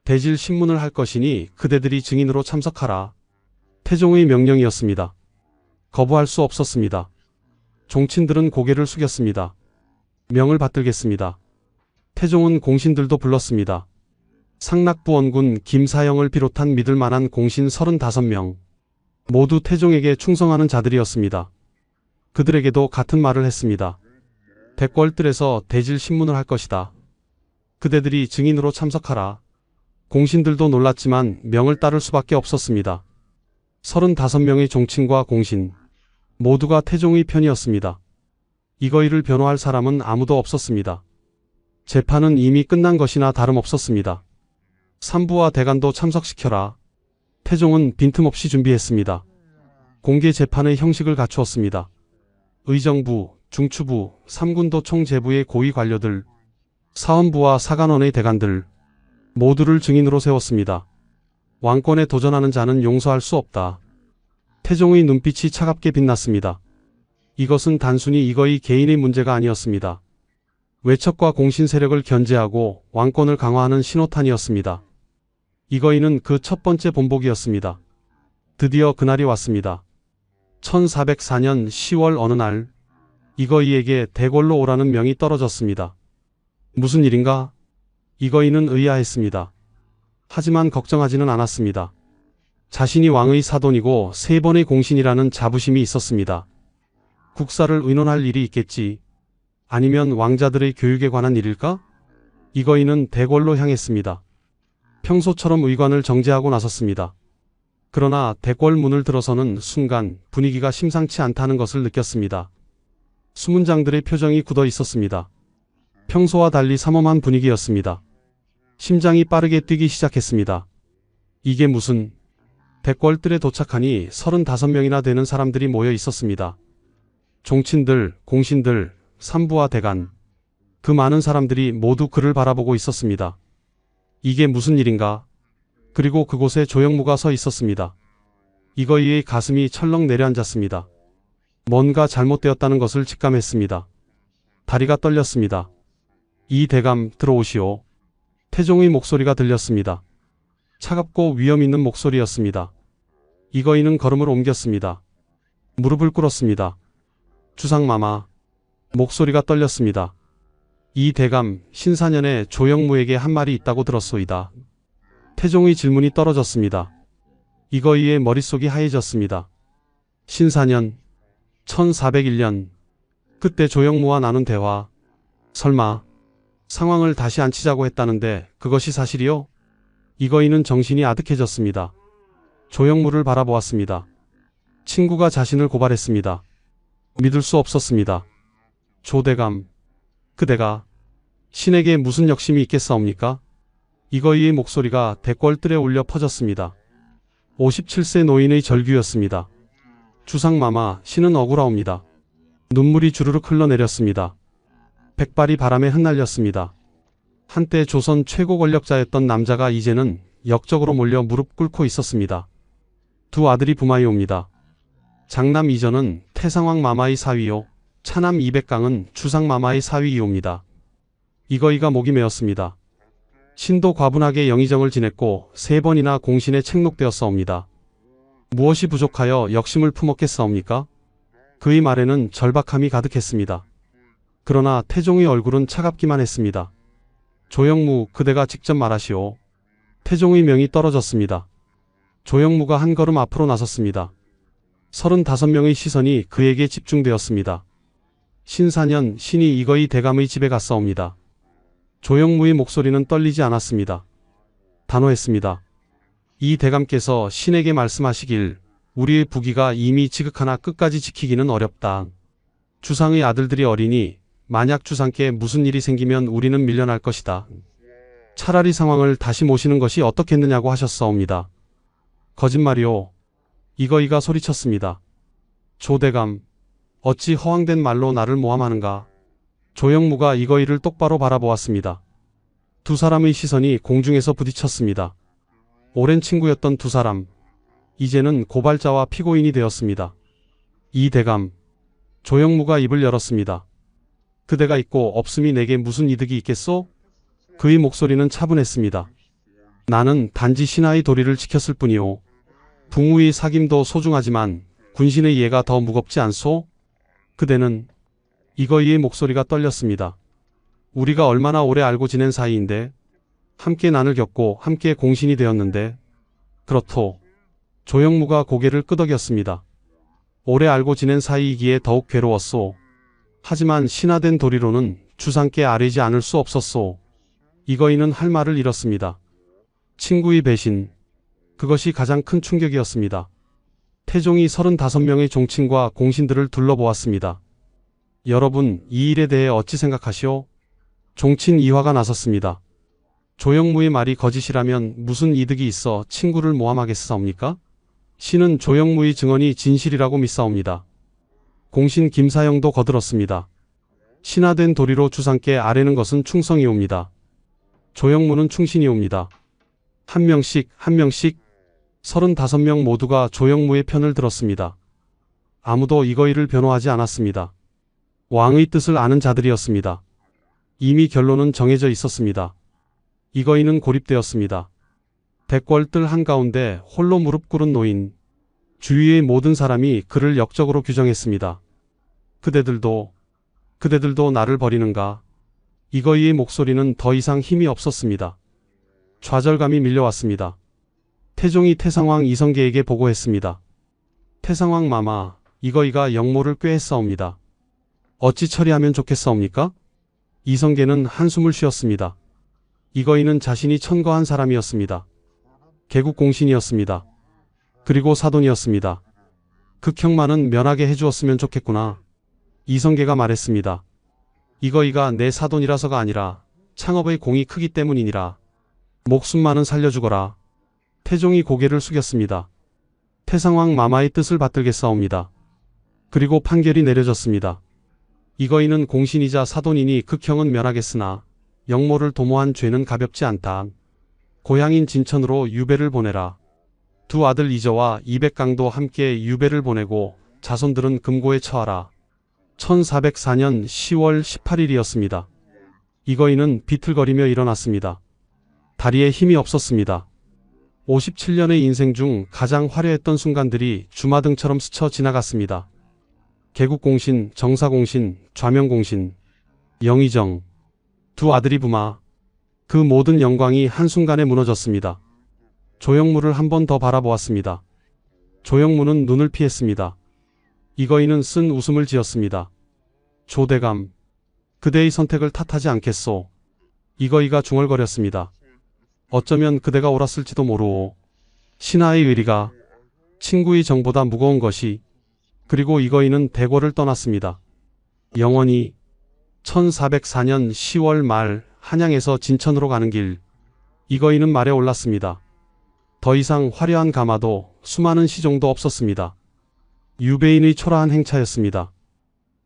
대질 신문을 할 것이니 그대들이 증인으로 참석하라. 태종의 명령이었습니다. 거부할 수 없었습니다. 종친들은 고개를 숙였습니다. 명을 받들겠습니다. 태종은 공신들도 불렀습니다. 상락부 원군 김사영을 비롯한 믿을 만한 공신 35명. 모두 태종에게 충성하는 자들이었습니다. 그들에게도 같은 말을 했습니다. 대궐들에서 대질 신문을 할 것이다. 그대들이 증인으로 참석하라. 공신들도 놀랐지만 명을 따를 수밖에 없었습니다. 35명의 종친과 공신 모두가 태종의 편이었습니다. 이거이를 변호할 사람은 아무도 없었습니다. 재판은 이미 끝난 것이나 다름없었습니다. 산부와 대간도 참석시켜라. 태종은 빈틈없이 준비했습니다. 공개 재판의 형식을 갖추었습니다. 의정부, 중추부, 삼군도 총재부의 고위 관료들, 사헌부와 사간원의 대간들 모두를 증인으로 세웠습니다. 왕권에 도전하는 자는 용서할 수 없다. 태종의 눈빛이 차갑게 빛났습니다. 이것은 단순히 이거의 개인의 문제가 아니었습니다. 외척과 공신 세력을 견제하고 왕권을 강화하는 신호탄이었습니다. 이거이는 그 첫 번째 본보기였습니다. 드디어 그날이 왔습니다. 1404년 10월 어느 날 이거이에게 대궐로 오라는 명이 떨어졌습니다. 무슨 일인가? 이거이는 의아했습니다. 하지만 걱정하지는 않았습니다. 자신이 왕의 사돈이고 3번의 공신이라는 자부심이 있었습니다. 국사를 의논할 일이 있겠지. 아니면 왕자들의 교육에 관한 일일까? 이거이는 대궐로 향했습니다. 평소처럼 의관을 정제하고 나섰습니다. 그러나 대궐 문을 들어서는 순간 분위기가 심상치 않다는 것을 느꼈습니다. 수문장들의 표정이 굳어 있었습니다. 평소와 달리 삼엄한 분위기였습니다. 심장이 빠르게 뛰기 시작했습니다. 이게 무슨... 대궐뜰에 도착하니 35명이나 되는 사람들이 모여 있었습니다. 종친들, 공신들, 산부와 대간, 그 많은 사람들이 모두 그를 바라보고 있었습니다. 이게 무슨 일인가? 그리고 그곳에 조영무가 서 있었습니다. 이거이의 가슴이 철렁 내려앉았습니다. 뭔가 잘못되었다는 것을 직감했습니다. 다리가 떨렸습니다. 이 대감 들어오시오. 태종의 목소리가 들렸습니다. 차갑고 위험 있는 목소리였습니다. 이거이는 걸음을 옮겼습니다. 무릎을 꿇었습니다. 주상마마. 목소리가 떨렸습니다. 이 대감 신사년에 조영무에게 한 말이 있다고 들었소이다. 태종의 질문이 떨어졌습니다. 이거이의 머릿속이 하얘졌습니다. 신사년 1401년 그때 조영무와 나눈 대화. 설마 상황을 다시 앉히자고 했다는데 그것이 사실이요? 이거이는 정신이 아득해졌습니다. 조영무를 바라보았습니다. 친구가 자신을 고발했습니다. 믿을 수 없었습니다. 조대감, 그대가 신에게 무슨 역심이 있겠사옵니까? 이거이의 목소리가 대궐뜰에 울려 퍼졌습니다. 57세 노인의 절규였습니다. 주상마마, 신은 억울하옵니다. 눈물이 주르륵 흘러내렸습니다. 백발이 바람에 흩날렸습니다. 한때 조선 최고 권력자였던 남자가 이제는 역적으로 몰려 무릎 꿇고 있었습니다. 두 아들이 부마이옵니다. 장남 이전은 태상왕 마마의 사위요. 차남 이백강은 주상 마마의 사위이옵니다. 이거이가 목이 메었습니다. 신도 과분하게 영의정을 지냈고 3번이나 공신에 책록되었사옵니다. 무엇이 부족하여 역심을 품었겠사옵니까? 그의 말에는 절박함이 가득했습니다. 그러나 태종의 얼굴은 차갑기만 했습니다. 조영무, 그대가 직접 말하시오. 태종의 명이 떨어졌습니다. 조영무가 한 걸음 앞으로 나섰습니다. 35명의 시선이 그에게 집중되었습니다. 신사년, 신이 이거이 대감의 집에 갔사옵니다. 조영무의 목소리는 떨리지 않았습니다. 단호했습니다. 이 대감께서 신에게 말씀하시길 우리의 부귀가 이미 지극하나 끝까지 지키기는 어렵다. 주상의 아들들이 어리니 만약 주상께 무슨 일이 생기면 우리는 밀려날 것이다. 차라리 상황을 다시 모시는 것이 어떻겠느냐고 하셨사옵니다. 거짓말이오. 이거이가 소리쳤습니다. 조대감, 어찌 허황된 말로 나를 모함하는가? 조영무가 이거이를 똑바로 바라보았습니다. 두 사람의 시선이 공중에서 부딪혔습니다. 오랜 친구였던 두 사람, 이제는 고발자와 피고인이 되었습니다. 이 대감, 조영무가 입을 열었습니다. 그대가 있고 없음이 내게 무슨 이득이 있겠소? 그의 목소리는 차분했습니다. 나는 단지 신하의 도리를 지켰을 뿐이오. 붕우의 사김도 소중하지만 군신의 예가 더 무겁지 않소? 그대는... 이거이의 목소리가 떨렸습니다. 우리가 얼마나 오래 알고 지낸 사이인데, 함께 난을 겪고 함께 공신이 되었는데, 그렇소. 조영무가 고개를 끄덕였습니다. 오래 알고 지낸 사이이기에 더욱 괴로웠소. 하지만 신하된 도리로는 주상께 아뢰지 않을 수 없었소. 이거이는 할 말을 잃었습니다. 친구의 배신, 그것이 가장 큰 충격이었습니다. 태종이 35명의 종친과 공신들을 둘러보았습니다. 여러분, 이 일에 대해 어찌 생각하시오? 종친 이화가 나섰습니다. 조영무의 말이 거짓이라면 무슨 이득이 있어 친구를 모함하겠사옵니까? 신은 조영무의 증언이 진실이라고 믿사옵니다. 공신 김사영도 거들었습니다. 신하된 도리로 주상께 아뢰는 것은 충성이옵니다. 조영무는 충신이옵니다. 한 명씩 35명 모두가 조영무의 편을 들었습니다. 아무도 이거이를 변호하지 않았습니다. 왕의 뜻을 아는 자들이었습니다. 이미 결론은 정해져 있었습니다. 이거이는 고립되었습니다. 대궐뜰 한가운데 홀로 무릎 꿇은 노인. 주위의 모든 사람이 그를 역적으로 규정했습니다. 그대들도 나를 버리는가? 이거이의 목소리는 더 이상 힘이 없었습니다. 좌절감이 밀려왔습니다. 태종이 태상왕 이성계에게 보고했습니다. 태상왕 마마, 이거이가 역모를 꾀했사옵니다. 어찌 처리하면 좋겠사옵니까? 이성계는 한숨을 쉬었습니다. 이거이는 자신이 천거한 사람이었습니다. 개국 공신이었습니다. 그리고 사돈이었습니다. 극형만은 면하게 해주었으면 좋겠구나. 이성계가 말했습니다. 이거이가 내 사돈이라서가 아니라 창업의 공이 크기 때문이니라. 목숨만은 살려주거라. 태종이 고개를 숙였습니다. 태상왕 마마의 뜻을 받들겠사옵니다. 그리고 판결이 내려졌습니다. 이거이는 공신이자 사돈이니 극형은 면하겠으나 역모를 도모한 죄는 가볍지 않다. 고향인 진천으로 유배를 보내라. 두 아들 이저와 이백강도 함께 유배를 보내고 자손들은 금고에 처하라. 1404년 10월 18일이었습니다. 이거이는 비틀거리며 일어났습니다. 다리에 힘이 없었습니다. 57년의 인생 중 가장 화려했던 순간들이 주마등처럼 스쳐 지나갔습니다. 개국공신, 정사공신, 좌명공신, 영의정, 두 아들이 부마. 그 모든 영광이 한순간에 무너졌습니다. 조영무를 한 번 더 바라보았습니다. 조영무는 눈을 피했습니다. 이거이는 쓴 웃음을 지었습니다. 조대감, 그대의 선택을 탓하지 않겠소. 이거이가 중얼거렸습니다. 어쩌면 그대가 옳았을지도 모르오. 신하의 의리가 친구의 정보다 무거운 것이. 그리고 이거이는 대궐을 떠났습니다. 영원히 1404년 10월 말 한양에서 진천으로 가는 길. 이거이는 말에 올랐습니다. 더 이상 화려한 가마도 수많은 시종도 없었습니다. 유배인의 초라한 행차였습니다.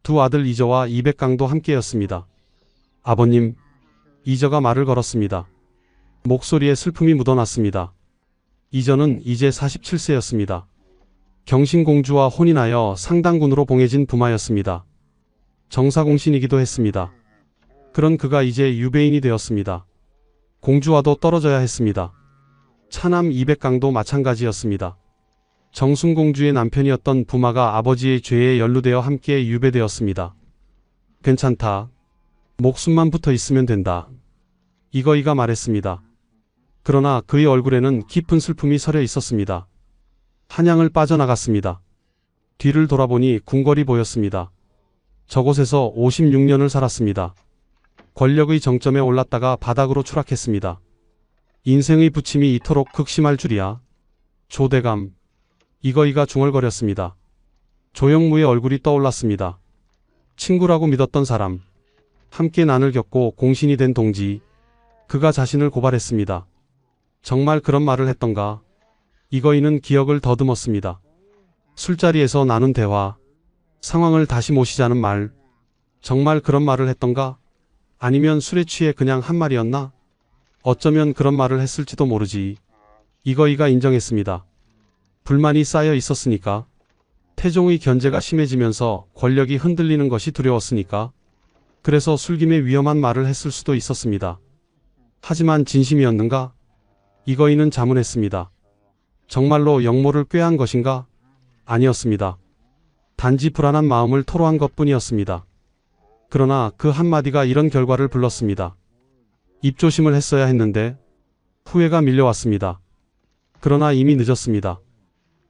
두 아들 이저와 이백강도 함께였습니다. 아버님, 이저가 말을 걸었습니다. 목소리에 슬픔이 묻어났습니다. 이저는 이제 47세였습니다. 경신공주와 혼인하여 상당군으로 봉해진 부마였습니다. 정사공신이기도 했습니다. 그런 그가 이제 유배인이 되었습니다. 공주와도 떨어져야 했습니다. 차남 이백강도 마찬가지였습니다. 정순공주의 남편이었던 부마가 아버지의 죄에 연루되어 함께 유배되었습니다. 괜찮다. 목숨만 붙어 있으면 된다. 이거이가 말했습니다. 그러나 그의 얼굴에는 깊은 슬픔이 서려 있었습니다. 한양을 빠져나갔습니다. 뒤를 돌아보니 궁궐이 보였습니다. 저곳에서 56년을 살았습니다. 권력의 정점에 올랐다가 바닥으로 추락했습니다. 인생의 부침이 이토록 극심할 줄이야. 조대감. 이거이가 중얼거렸습니다. 조영무의 얼굴이 떠올랐습니다. 친구라고 믿었던 사람. 함께 난을 겪고 공신이 된 동지. 그가 자신을 고발했습니다. 정말 그런 말을 했던가? 이거이는 기억을 더듬었습니다. 술자리에서 나눈 대화. 상황을 다시 모시자는 말. 정말 그런 말을 했던가? 아니면 술에 취해 그냥 한 말이었나? 어쩌면 그런 말을 했을지도 모르지. 이거이가 인정했습니다. 불만이 쌓여 있었으니까. 태종의 견제가 심해지면서 권력이 흔들리는 것이 두려웠으니까. 그래서 술김에 위험한 말을 했을 수도 있었습니다. 하지만 진심이었는가? 이거이는 자문했습니다. 정말로 역모를 꾀한 것인가? 아니었습니다. 단지 불안한 마음을 토로한 것뿐이었습니다. 그러나 그 한마디가 이런 결과를 불렀습니다. 입조심을 했어야 했는데 후회가 밀려왔습니다. 그러나 이미 늦었습니다.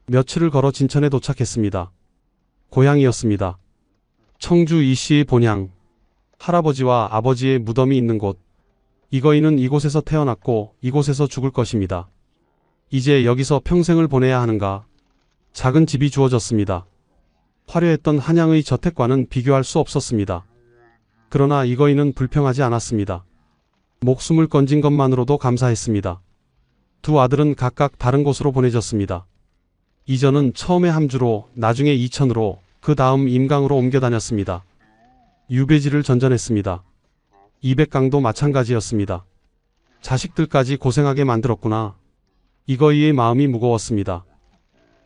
며칠을 걸어 진천에 도착했습니다. 고향이었습니다. 청주 이씨의 본향, 할아버지와 아버지의 무덤이 있는 곳. 이거이는 이곳에서 태어났고 이곳에서 죽을 것입니다. 이제 여기서 평생을 보내야 하는가? 작은 집이 주어졌습니다. 화려했던 한양의 저택과는 비교할 수 없었습니다. 그러나 이거이는 불평하지 않았습니다. 목숨을 건진 것만으로도 감사했습니다. 두 아들은 각각 다른 곳으로 보내졌습니다. 이전은 처음에 함주로, 나중에 이천으로, 그 다음 임강으로 옮겨 다녔습니다. 유배지를 전전했습니다. 이백강도 마찬가지였습니다. 자식들까지 고생하게 만들었구나. 이거이의 마음이 무거웠습니다.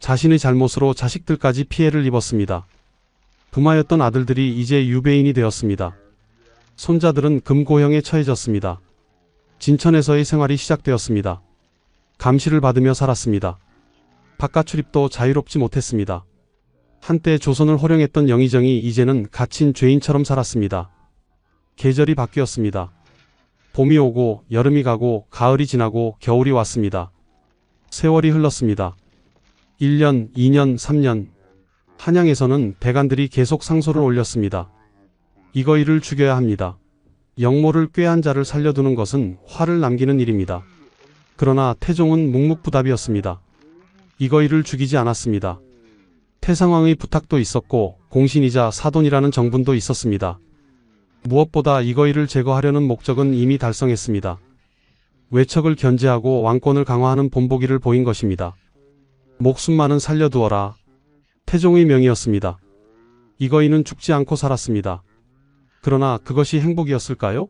자신의 잘못으로 자식들까지 피해를 입었습니다. 부마였던 아들들이 이제 유배인이 되었습니다. 손자들은 금고형에 처해졌습니다. 진천에서의 생활이 시작되었습니다. 감시를 받으며 살았습니다. 바깥 출입도 자유롭지 못했습니다. 한때 조선을 호령했던 영의정이 이제는 갇힌 죄인처럼 살았습니다. 계절이 바뀌었습니다. 봄이 오고 여름이 가고 가을이 지나고 겨울이 왔습니다. 세월이 흘렀습니다. 1년, 2년, 3년. 한양에서는 대간들이 계속 상소를 올렸습니다. 이거이를 죽여야 합니다. 영모를 꾀한 자를 살려두는 것은 화를 남기는 일입니다. 그러나 태종은 묵묵부답이었습니다. 이거이를 죽이지 않았습니다. 태상왕의 부탁도 있었고 공신이자 사돈이라는 정분도 있었습니다. 무엇보다 이거이를 제거하려는 목적은 이미 달성했습니다. 외척을 견제하고 왕권을 강화하는 본보기를 보인 것입니다. 목숨만은 살려두어라. 태종의 명이었습니다. 이거이는 죽지 않고 살았습니다. 그러나 그것이 행복이었을까요?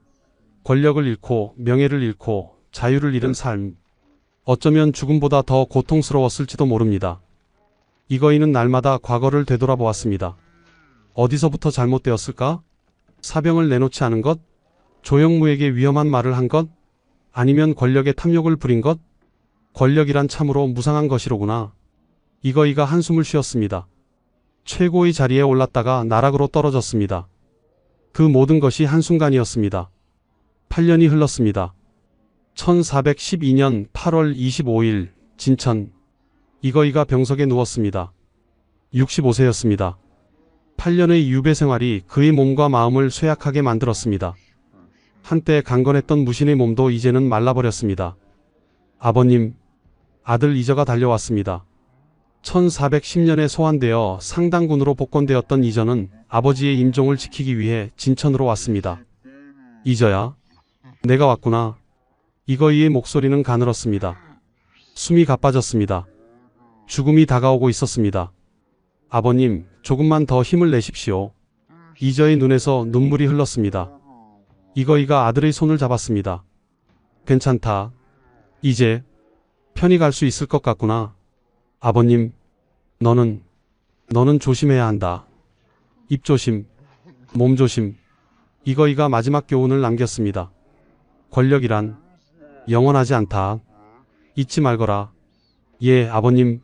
권력을 잃고 명예를 잃고 자유를 잃은 삶. 어쩌면 죽음보다 더 고통스러웠을지도 모릅니다. 이거이는 날마다 과거를 되돌아보았습니다. 어디서부터 잘못되었을까? 사병을 내놓지 않은 것? 조영무에게 위험한 말을 한 것? 아니면 권력의 탐욕을 부린 것? 권력이란 참으로 무상한 것이로구나. 이거이가 한숨을 쉬었습니다. 최고의 자리에 올랐다가 나락으로 떨어졌습니다. 그 모든 것이 한순간이었습니다. 8년이 흘렀습니다. 1412년 8월 25일 진천. 이거이가 병석에 누웠습니다. 65세였습니다. 8년의 유배 생활이 그의 몸과 마음을 쇠약하게 만들었습니다. 한때 강건했던 무신의 몸도 이제는 말라버렸습니다. 아버님, 아들 이저가 달려왔습니다. 1410년에 소환되어 상당군으로 복권되었던 이저는 아버지의 임종을 지키기 위해 진천으로 왔습니다. 이저야, 내가 왔구나. 이거이의 목소리는 가늘었습니다. 숨이 가빠졌습니다. 죽음이 다가오고 있었습니다. 아버님, 조금만 더 힘을 내십시오. 이저의 눈에서 눈물이 흘렀습니다. 이거이가 아들의 손을 잡았습니다. 괜찮다. 이제 편히 갈 수 있을 것 같구나. 아버님, 너는 조심해야 한다. 입 조심, 몸 조심. 이거이가 마지막 교훈을 남겼습니다. 권력이란 영원하지 않다. 잊지 말거라. 예, 아버님,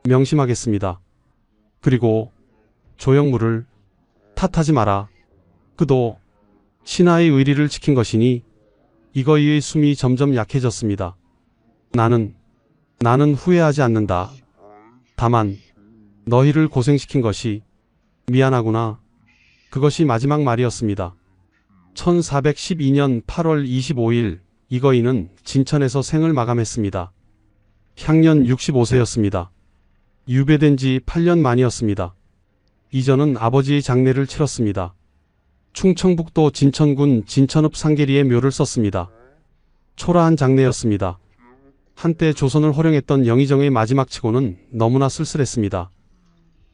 명심하겠습니다. 그리고 조영무를 탓하지 마라. 그도 신하의 의리를 지킨 것이니. 이거이의 숨이 점점 약해졌습니다. 나는 후회하지 않는다. 다만 너희를 고생시킨 것이 미안하구나. 그것이 마지막 말이었습니다. 1412년 8월 25일 이거이는 진천에서 생을 마감했습니다. 향년 65세였습니다. 유배된 지 8년 만이었습니다. 이전은 아버지의 장례를 치렀습니다. 충청북도 진천군 진천읍 상계리에 묘를 썼습니다. 초라한 장례였습니다. 한때 조선을 호령했던 영의정의 마지막 치고는 너무나 쓸쓸했습니다.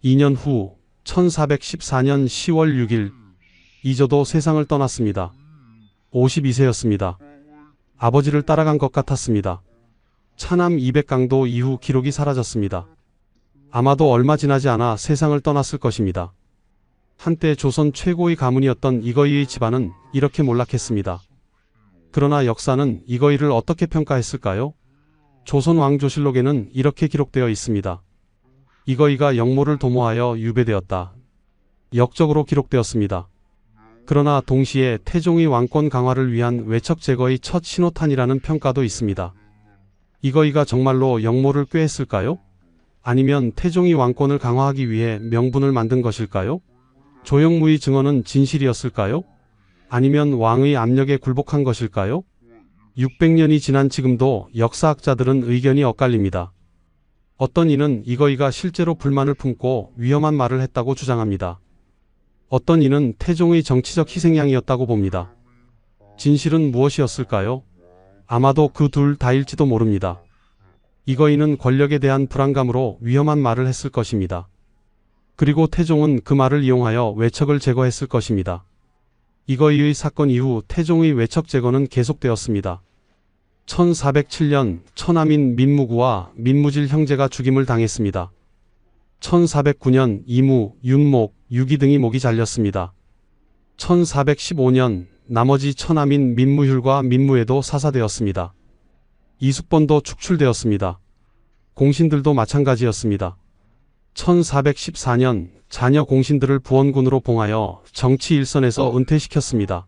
2년 후 1414년 10월 6일 이저도 세상을 떠났습니다. 52세였습니다. 아버지를 따라간 것 같았습니다. 차남 이백강도 이후 기록이 사라졌습니다. 아마도 얼마 지나지 않아 세상을 떠났을 것입니다. 한때 조선 최고의 가문이었던 이거이의 집안은 이렇게 몰락했습니다. 그러나 역사는 이거이를 어떻게 평가했을까요? 조선 왕조실록에는 이렇게 기록되어 있습니다. 이거이가 영모를 도모하여 유배되었다. 역적으로 기록되었습니다. 그러나 동시에 태종의 왕권 강화를 위한 외척 제거의 첫 신호탄이라는 평가도 있습니다. 이거이가 정말로 영모를 꾀했을까요? 아니면 태종이 왕권을 강화하기 위해 명분을 만든 것일까요? 조영무의 증언은 진실이었을까요? 아니면 왕의 압력에 굴복한 것일까요? 600년이 지난 지금도 역사학자들은 의견이 엇갈립니다. 어떤 이는 이거이가 실제로 불만을 품고 위험한 말을 했다고 주장합니다. 어떤 이는 태종의 정치적 희생양이었다고 봅니다. 진실은 무엇이었을까요? 아마도 그 둘 다일지도 모릅니다. 이거이는 권력에 대한 불안감으로 위험한 말을 했을 것입니다. 그리고 태종은 그 말을 이용하여 외척을 제거했을 것입니다. 이거이의 사건 이후 태종의 외척 제거는 계속되었습니다. 1407년 천하민 민무구와 민무질 형제가 죽임을 당했습니다. 1409년 이무, 윤목, 유기 등이 목이 잘렸습니다. 1415년 나머지 천하민 민무휼과 민무에도 사사되었습니다. 이숙번도 축출되었습니다. 공신들도 마찬가지였습니다. 1414년 자녀 공신들을 부원군으로 봉하여 정치 일선에서 은퇴시켰습니다.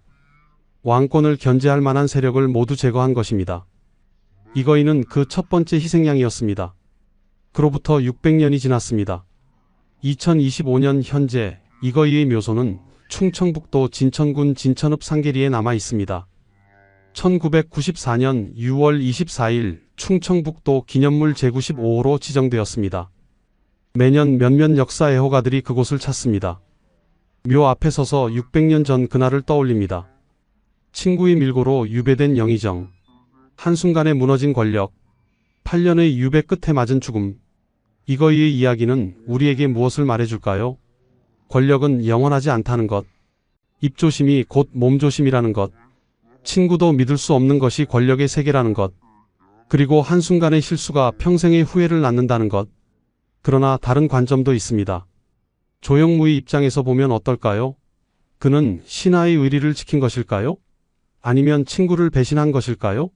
왕권을 견제할 만한 세력을 모두 제거한 것입니다. 이거이는 그 첫 번째 희생양이었습니다. 그로부터 600년이 지났습니다. 2025년 현재 이거이의 묘소는 충청북도 진천군 진천읍 상계리에 남아 있습니다. 1994년 6월 24일 충청북도 기념물 제95호로 지정되었습니다. 매년 몇몇 역사 애호가들이 그곳을 찾습니다. 묘 앞에 서서 600년 전 그날을 떠올립니다. 친구의 밀고로 유배된 영의정, 한순간에 무너진 권력, 8년의 유배 끝에 맞은 죽음. 이거이의 이야기는 우리에게 무엇을 말해줄까요? 권력은 영원하지 않다는 것, 입조심이 곧 몸조심이라는 것, 친구도 믿을 수 없는 것이 권력의 세계라는 것, 그리고 한순간의 실수가 평생의 후회를 낳는다는 것. 그러나 다른 관점도 있습니다. 조영무의 입장에서 보면 어떨까요? 그는 신하의 의리를 지킨 것일까요? 아니면 친구를 배신한 것일까요?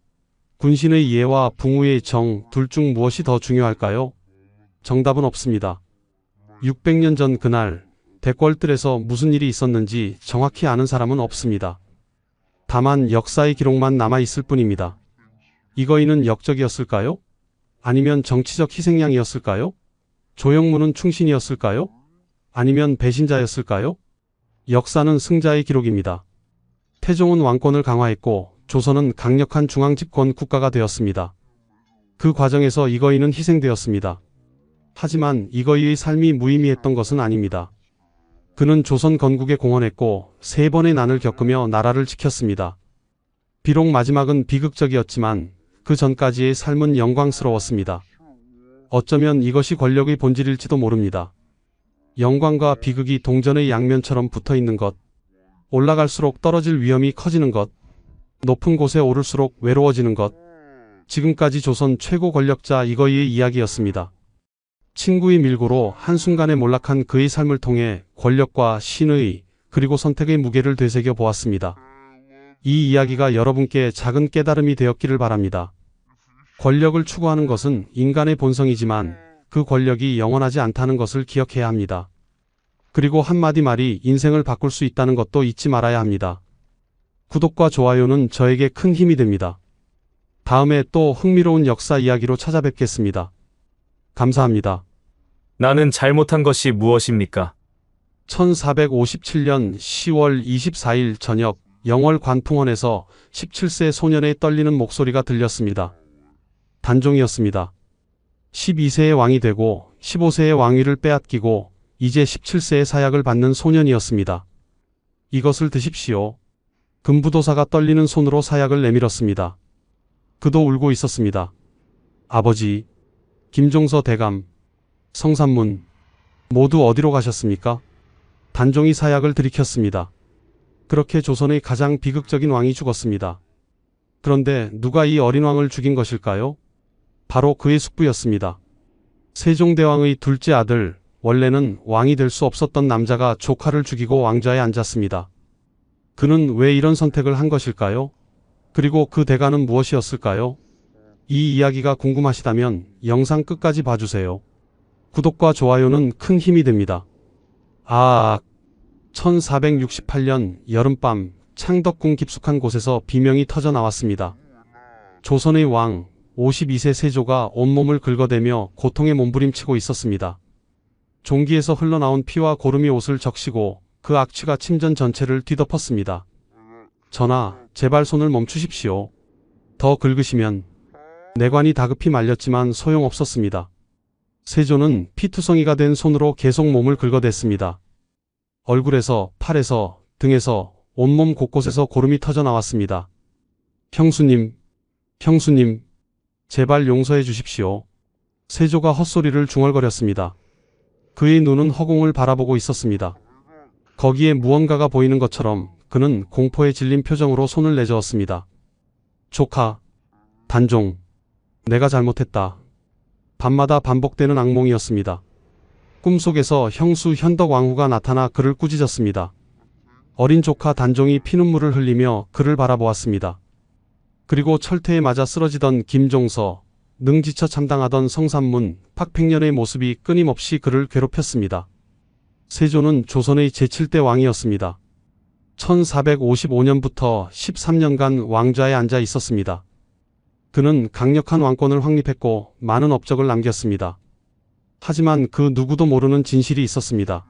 군신의 예와 붕우의 정, 둘 중 무엇이 더 중요할까요? 정답은 없습니다. 600년 전 그날 대궐뜰에서 무슨 일이 있었는지 정확히 아는 사람은 없습니다. 다만 역사의 기록만 남아있을 뿐입니다. 이거이는 역적이었을까요? 아니면 정치적 희생양이었을까요? 조영무는 충신이었을까요? 아니면 배신자였을까요? 역사는 승자의 기록입니다. 태종은 왕권을 강화했고 조선은 강력한 중앙집권 국가가 되었습니다. 그 과정에서 이거이는 희생되었습니다. 하지만 이거이의 삶이 무의미했던 것은 아닙니다. 그는 조선 건국에 공헌했고 3번의 난을 겪으며 나라를 지켰습니다. 비록 마지막은 비극적이었지만 그 전까지의 삶은 영광스러웠습니다. 어쩌면 이것이 권력의 본질일지도 모릅니다. 영광과 비극이 동전의 양면처럼 붙어있는 것, 올라갈수록 떨어질 위험이 커지는 것, 높은 곳에 오를수록 외로워지는 것. 지금까지 조선 최고 권력자 이거이의 이야기였습니다. 친구의 밀고로 한순간에 몰락한 그의 삶을 통해 권력과 신의 그리고 선택의 무게를 되새겨 보았습니다. 이 이야기가 여러분께 작은 깨달음이 되었기를 바랍니다. 권력을 추구하는 것은 인간의 본성이지만 그 권력이 영원하지 않다는 것을 기억해야 합니다. 그리고 한마디 말이 인생을 바꿀 수 있다는 것도 잊지 말아야 합니다. 구독과 좋아요는 저에게 큰 힘이 됩니다. 다음에 또 흥미로운 역사 이야기로 찾아뵙겠습니다. 감사합니다. 나는 잘못한 것이 무엇입니까? 1457년 10월 24일 저녁 영월 관풍원에서 17세 소년의 떨리는 목소리가 들렸습니다. 단종이었습니다. 12세의 왕이 되고 15세의 왕위를 빼앗기고 이제 17세의 사약을 받는 소년이었습니다. 이것을 드십시오. 금부도사가 떨리는 손으로 사약을 내밀었습니다. 그도 울고 있었습니다. 아버지, 김종서 대감, 성삼문, 모두 어디로 가셨습니까? 단종이 사약을 들이켰습니다. 그렇게 조선의 가장 비극적인 왕이 죽었습니다. 그런데 누가 이 어린 왕을 죽인 것일까요? 바로 그의 숙부였습니다. 세종대왕의 둘째 아들, 원래는 왕이 될 수 없었던 남자가 조카를 죽이고 왕좌에 앉았습니다. 그는 왜 이런 선택을 한 것일까요? 그리고 그 대가는 무엇이었을까요? 이 이야기가 궁금하시다면 영상 끝까지 봐주세요. 구독과 좋아요는 큰 힘이 됩니다. 1468년 여름밤 창덕궁 깊숙한 곳에서 비명이 터져 나왔습니다. 조선의 왕 52세 세조가 온몸을 긁어대며 고통에 몸부림치고 있었습니다. 종기에서 흘러나온 피와 고름이 옷을 적시고 그 악취가 침전 전체를 뒤덮었습니다. 전하, 제발 손을 멈추십시오. 더 긁으시면 내관이 다급히 말렸지만 소용없었습니다. 세조는 피투성이가 된 손으로 계속 몸을 긁어댔습니다. 얼굴에서, 팔에서, 등에서, 온몸 곳곳에서 고름이 터져 나왔습니다. 형수님, 형수님, 제발 용서해 주십시오. 세조가 헛소리를 중얼거렸습니다. 그의 눈은 허공을 바라보고 있었습니다. 거기에 무언가가 보이는 것처럼 그는 공포에 질린 표정으로 손을 내저었습니다. 조카, 단종, 내가 잘못했다. 밤마다 반복되는 악몽이었습니다. 꿈속에서 형수 현덕왕후가 나타나 그를 꾸짖었습니다. 어린 조카 단종이 피눈물을 흘리며 그를 바라보았습니다. 그리고 철퇴에 맞아 쓰러지던 김종서, 능지처 참당하던 성삼문, 박팽년의 모습이 끊임없이 그를 괴롭혔습니다. 세조는 조선의 제7대 왕이었습니다. 1455년부터 13년간 왕좌에 앉아 있었습니다. 그는 강력한 왕권을 확립했고 많은 업적을 남겼습니다. 하지만 그 누구도 모르는 진실이 있었습니다.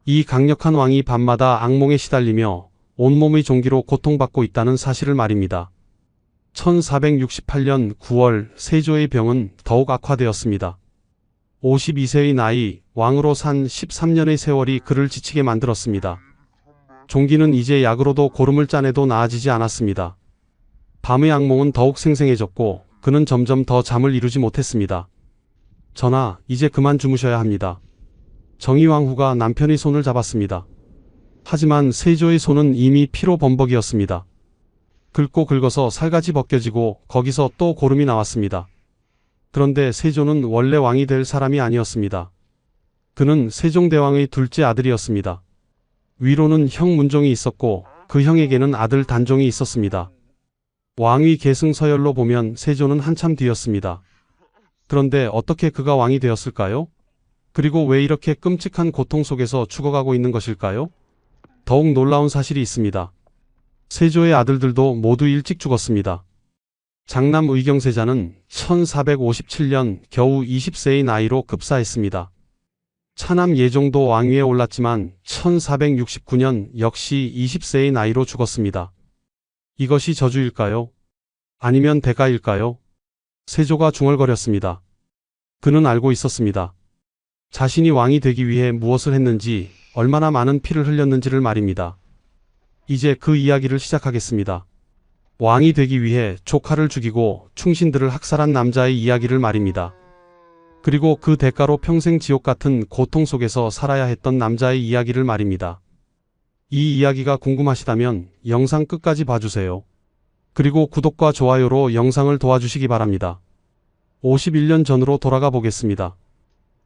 이 강력한 왕이 밤마다 악몽에 시달리며 온몸의 종기로 고통받고 있다는 사실을 말입니다. 1468년 9월 세조의 병은 더욱 악화되었습니다. 52세의 나이, 왕으로 산 13년의 세월이 그를 지치게 만들었습니다. 종기는 이제 약으로도 고름을 짜내도 나아지지 않았습니다. 밤의 악몽은 더욱 생생해졌고 그는 점점 더 잠을 이루지 못했습니다. 전하, 이제 그만 주무셔야 합니다. 정의왕후가 남편의 손을 잡았습니다. 하지만 세조의 손은 이미 피로 범벅이었습니다. 긁고 긁어서 살갗이 벗겨지고 거기서 또 고름이 나왔습니다. 그런데 세조는 원래 왕이 될 사람이 아니었습니다. 그는 세종대왕의 둘째 아들이었습니다. 위로는 형 문종이 있었고 그 형에게는 아들 단종이 있었습니다. 왕위 계승 서열로 보면 세조는 한참 뒤였습니다. 그런데 어떻게 그가 왕이 되었을까요? 그리고 왜 이렇게 끔찍한 고통 속에서 죽어가고 있는 것일까요? 더욱 놀라운 사실이 있습니다. 세조의 아들들도 모두 일찍 죽었습니다. 장남 의경세자는 1457년 겨우 20세의 나이로 급사했습니다. 차남 예종도 왕위에 올랐지만 1469년 역시 20세의 나이로 죽었습니다. 이것이 저주일까요? 아니면 대가일까요? 세조가 중얼거렸습니다. 그는 알고 있었습니다. 자신이 왕이 되기 위해 무엇을 했는지, 얼마나 많은 피를 흘렸는지를 말입니다. 이제 그 이야기를 시작하겠습니다. 왕이 되기 위해 조카를 죽이고 충신들을 학살한 남자의 이야기를 말입니다. 그리고 그 대가로 평생 지옥 같은 고통 속에서 살아야 했던 남자의 이야기를 말입니다. 이 이야기가 궁금하시다면 영상 끝까지 봐주세요. 그리고 구독과 좋아요로 영상을 도와주시기 바랍니다. 51년 전으로 돌아가 보겠습니다.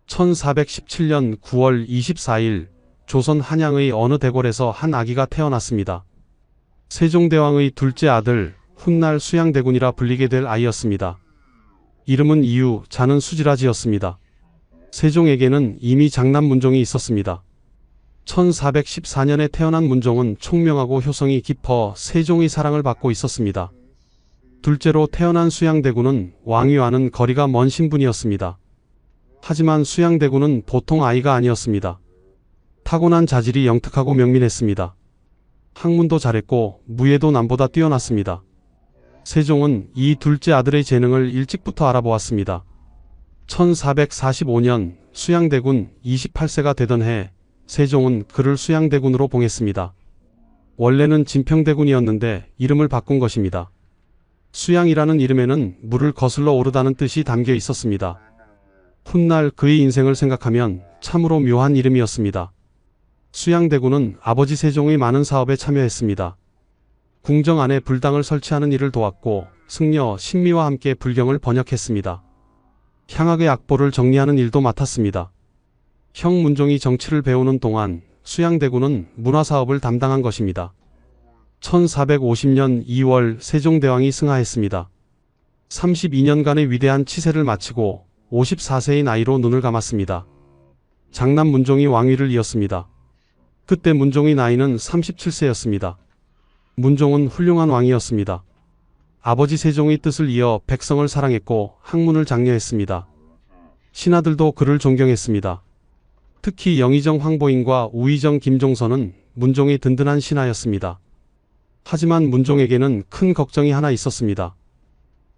1417년 9월 24일 조선 한양의 어느 대궐에서 한 아기가 태어났습니다. 세종대왕의 둘째 아들, 훗날 수양대군이라 불리게 될 아이였습니다. 이름은 이유, 자는 수지라지였습니다. 세종에게는 이미 장남 문종이 있었습니다. 1414년에 태어난 문종은 총명하고 효성이 깊어 세종의 사랑을 받고 있었습니다. 둘째로 태어난 수양대군은 왕위와는 거리가 먼 신분이었습니다. 하지만 수양대군은 보통 아이가 아니었습니다. 타고난 자질이 영특하고 명민했습니다. 학문도 잘했고 무예도 남보다 뛰어났습니다. 세종은 이 둘째 아들의 재능을 일찍부터 알아보았습니다. 1445년 수양대군 28세가 되던 해 세종은 그를 수양대군으로 봉했습니다. 원래는 진평대군이었는데 이름을 바꾼 것입니다. 수양이라는 이름에는 물을 거슬러 오르다는 뜻이 담겨 있었습니다. 훗날 그의 인생을 생각하면 참으로 묘한 이름이었습니다. 수양대군은 아버지 세종의 많은 사업에 참여했습니다. 궁정 안에 불당을 설치하는 일을 도왔고 승려, 신미와 함께 불경을 번역했습니다. 향학의 악보를 정리하는 일도 맡았습니다. 형 문종이 정치를 배우는 동안 수양대군은 문화사업을 담당한 것입니다. 1450년 2월 세종대왕이 승하했습니다. 32년간의 위대한 치세를 마치고 54세의 나이로 눈을 감았습니다. 장남 문종이 왕위를 이었습니다. 그때 문종의 나이는 37세였습니다. 문종은 훌륭한 왕이었습니다. 아버지 세종의 뜻을 이어 백성을 사랑했고 학문을 장려했습니다. 신하들도 그를 존경했습니다. 특히 영의정 황보인과 우의정 김종선은 문종의 든든한 신하였습니다. 하지만 문종에게는 큰 걱정이 하나 있었습니다.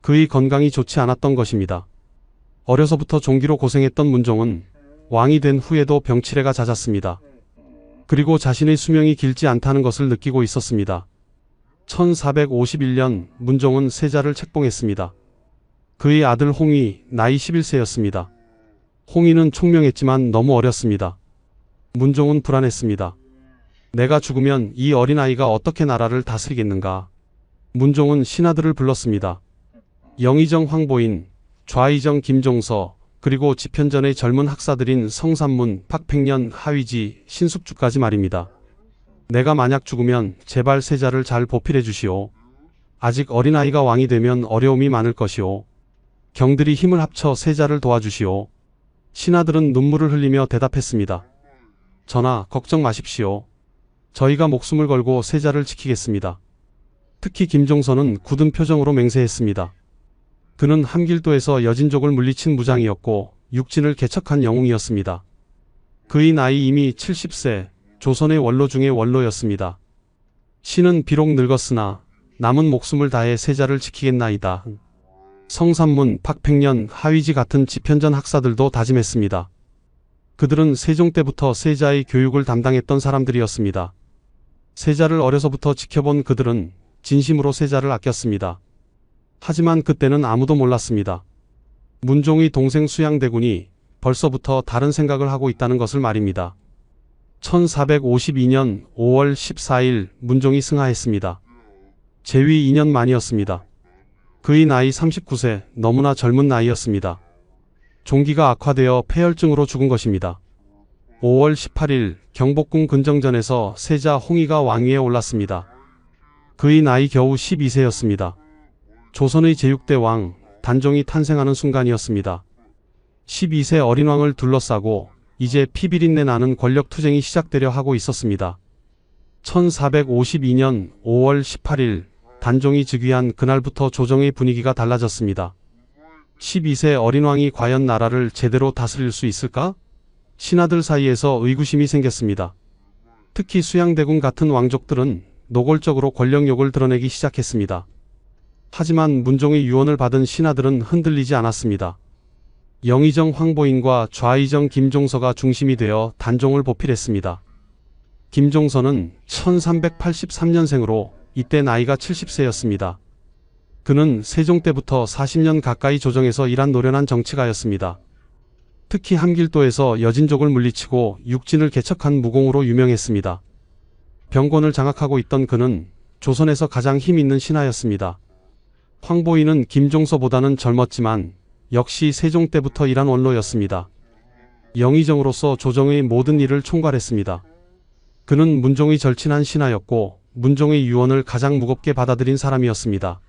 그의 건강이 좋지 않았던 것입니다. 어려서부터 종기로 고생했던 문종은 왕이 된 후에도 병치레가 잦았습니다. 그리고 자신의 수명이 길지 않다는 것을 느끼고 있었습니다. 1451년 문종은 세자를 책봉했습니다. 그의 아들 홍위 나이 11세였습니다. 홍위는 총명했지만 너무 어렸습니다. 문종은 불안했습니다. 내가 죽으면 이 어린아이가 어떻게 나라를 다스리겠는가. 문종은 신하들을 불렀습니다. 영의정 황보인, 좌의정 김종서, 그리고 집현전의 젊은 학사들인 성삼문, 박팽년, 하위지, 신숙주까지 말입니다. 내가 만약 죽으면 제발 세자를 잘 보필해 주시오. 아직 어린아이가 왕이 되면 어려움이 많을 것이오. 경들이 힘을 합쳐 세자를 도와주시오. 신하들은 눈물을 흘리며 대답했습니다. 전하, 걱정 마십시오. 저희가 목숨을 걸고 세자를 지키겠습니다. 특히 김종서는 굳은 표정으로 맹세했습니다. 그는 함길도에서 여진족을 물리친 무장이었고 육진을 개척한 영웅이었습니다. 그의 나이 이미 70세, 조선의 원로 중의 원로였습니다. 신은 비록 늙었으나 남은 목숨을 다해 세자를 지키겠나이다. 성삼문, 박팽년, 하위지 같은 집현전 학사들도 다짐했습니다. 그들은 세종 때부터 세자의 교육을 담당했던 사람들이었습니다. 세자를 어려서부터 지켜본 그들은 진심으로 세자를 아꼈습니다. 하지만 그때는 아무도 몰랐습니다. 문종의 동생 수양대군이 벌써부터 다른 생각을 하고 있다는 것을 말입니다. 1452년 5월 14일 문종이 승하했습니다. 재위 2년 만이었습니다. 그의 나이 39세, 너무나 젊은 나이였습니다. 종기가 악화되어 폐혈증으로 죽은 것입니다. 5월 18일 경복궁 근정전에서 세자 홍위가 왕위에 올랐습니다. 그의 나이 겨우 12세였습니다. 조선의 제6대 왕 단종이 탄생하는 순간이었습니다. 12세 어린 왕을 둘러싸고 이제 피비린내 나는 권력투쟁이 시작되려 하고 있었습니다. 1452년 5월 18일 단종이 즉위한 그날부터 조정의 분위기가 달라졌습니다. 12세 어린 왕이 과연 나라를 제대로 다스릴 수 있을까? 신하들 사이에서 의구심이 생겼습니다. 특히 수양대군 같은 왕족들은 노골적으로 권력욕을 드러내기 시작했습니다. 하지만 문종의 유언을 받은 신하들은 흔들리지 않았습니다. 영의정 황보인과 좌의정 김종서가 중심이 되어 단종을 보필했습니다. 김종서는 1383년생으로 이때 나이가 70세였습니다. 그는 세종 때부터 40년 가까이 조정에서 일한 노련한 정치가였습니다. 특히 함길도에서 여진족을 물리치고 육진을 개척한 무공으로 유명했습니다. 병권을 장악하고 있던 그는 조선에서 가장 힘 있는 신하였습니다. 황보인은 김종서보다는 젊었지만 역시 세종 때부터 일한 원로였습니다. 영의정으로서 조정의 모든 일을 총괄했습니다. 그는 문종의 절친한 신하였고 문종의 유언을 가장 무겁게 받아들인 사람이었습니다.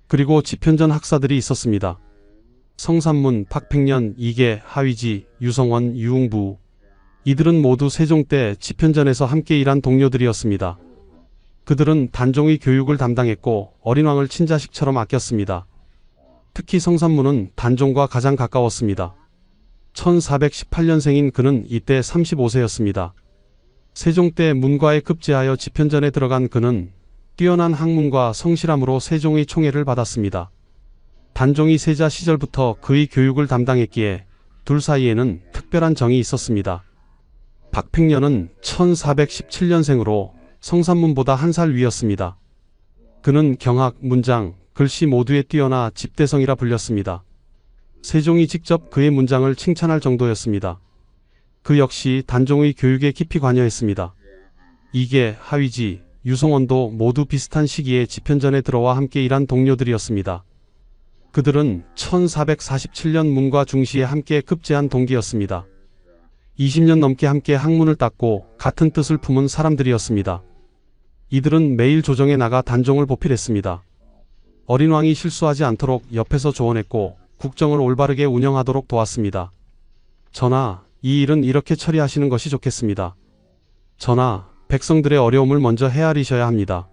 그리고 집현전 학사들이 있었습니다. 성삼문, 박팽년, 이계, 하위지, 유성원, 유웅부. 이들은 모두 세종 때 집현전에서 함께 일한 동료들이었습니다. 그들은 단종의 교육을 담당했고 어린 왕을 친자식처럼 아꼈습니다. 특히 성삼문은 단종과 가장 가까웠습니다. 1418년생인 그는 이때 35세였습니다. 세종 때 문과에 급제하여 집현전에 들어간 그는 뛰어난 학문과 성실함으로 세종의 총애를 받았습니다. 단종이 세자 시절부터 그의 교육을 담당했기에 둘 사이에는 특별한 정이 있었습니다. 박팽년은 1417년생으로 성삼문보다 한 살 위였습니다. 그는 경학, 문장, 글씨 모두에 뛰어나 집대성이라 불렸습니다. 세종이 직접 그의 문장을 칭찬할 정도였습니다. 그 역시 단종의 교육에 깊이 관여했습니다. 이계, 하위지, 유성원도 모두 비슷한 시기에 집현전에 들어와 함께 일한 동료들이었습니다. 그들은 1447년 문과 중시에 함께 급제한 동기였습니다. 20년 넘게 함께 학문을 닦고 같은 뜻을 품은 사람들이었습니다. 이들은 매일 조정에 나가 단종을 보필했습니다. 어린 왕이 실수하지 않도록 옆에서 조언했고 국정을 올바르게 운영하도록 도왔습니다. 전하, 이 일은 이렇게 처리하시는 것이 좋겠습니다. 전하, 백성들의 어려움을 먼저 헤아리셔야 합니다.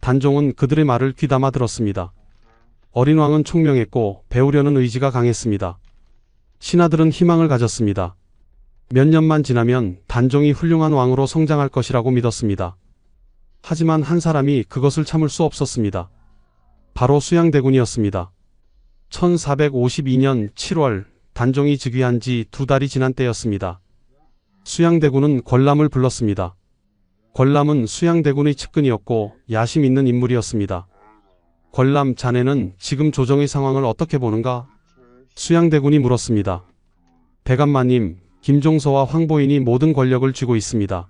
단종은 그들의 말을 귀담아 들었습니다. 어린 왕은 총명했고 배우려는 의지가 강했습니다. 신하들은 희망을 가졌습니다. 몇 년만 지나면 단종이 훌륭한 왕으로 성장할 것이라고 믿었습니다. 하지만 한 사람이 그것을 참을 수 없었습니다. 바로 수양대군이었습니다. 1452년 7월 단종이 즉위한 지 2달이 지난 때였습니다. 수양대군은 권람을 불렀습니다. 권람은 수양대군의 측근이었고 야심 있는 인물이었습니다. 권람, 자네는 지금 조정의 상황을 어떻게 보는가? 수양대군이 물었습니다. 대감마님, 김종서와 황보인이 모든 권력을 쥐고 있습니다.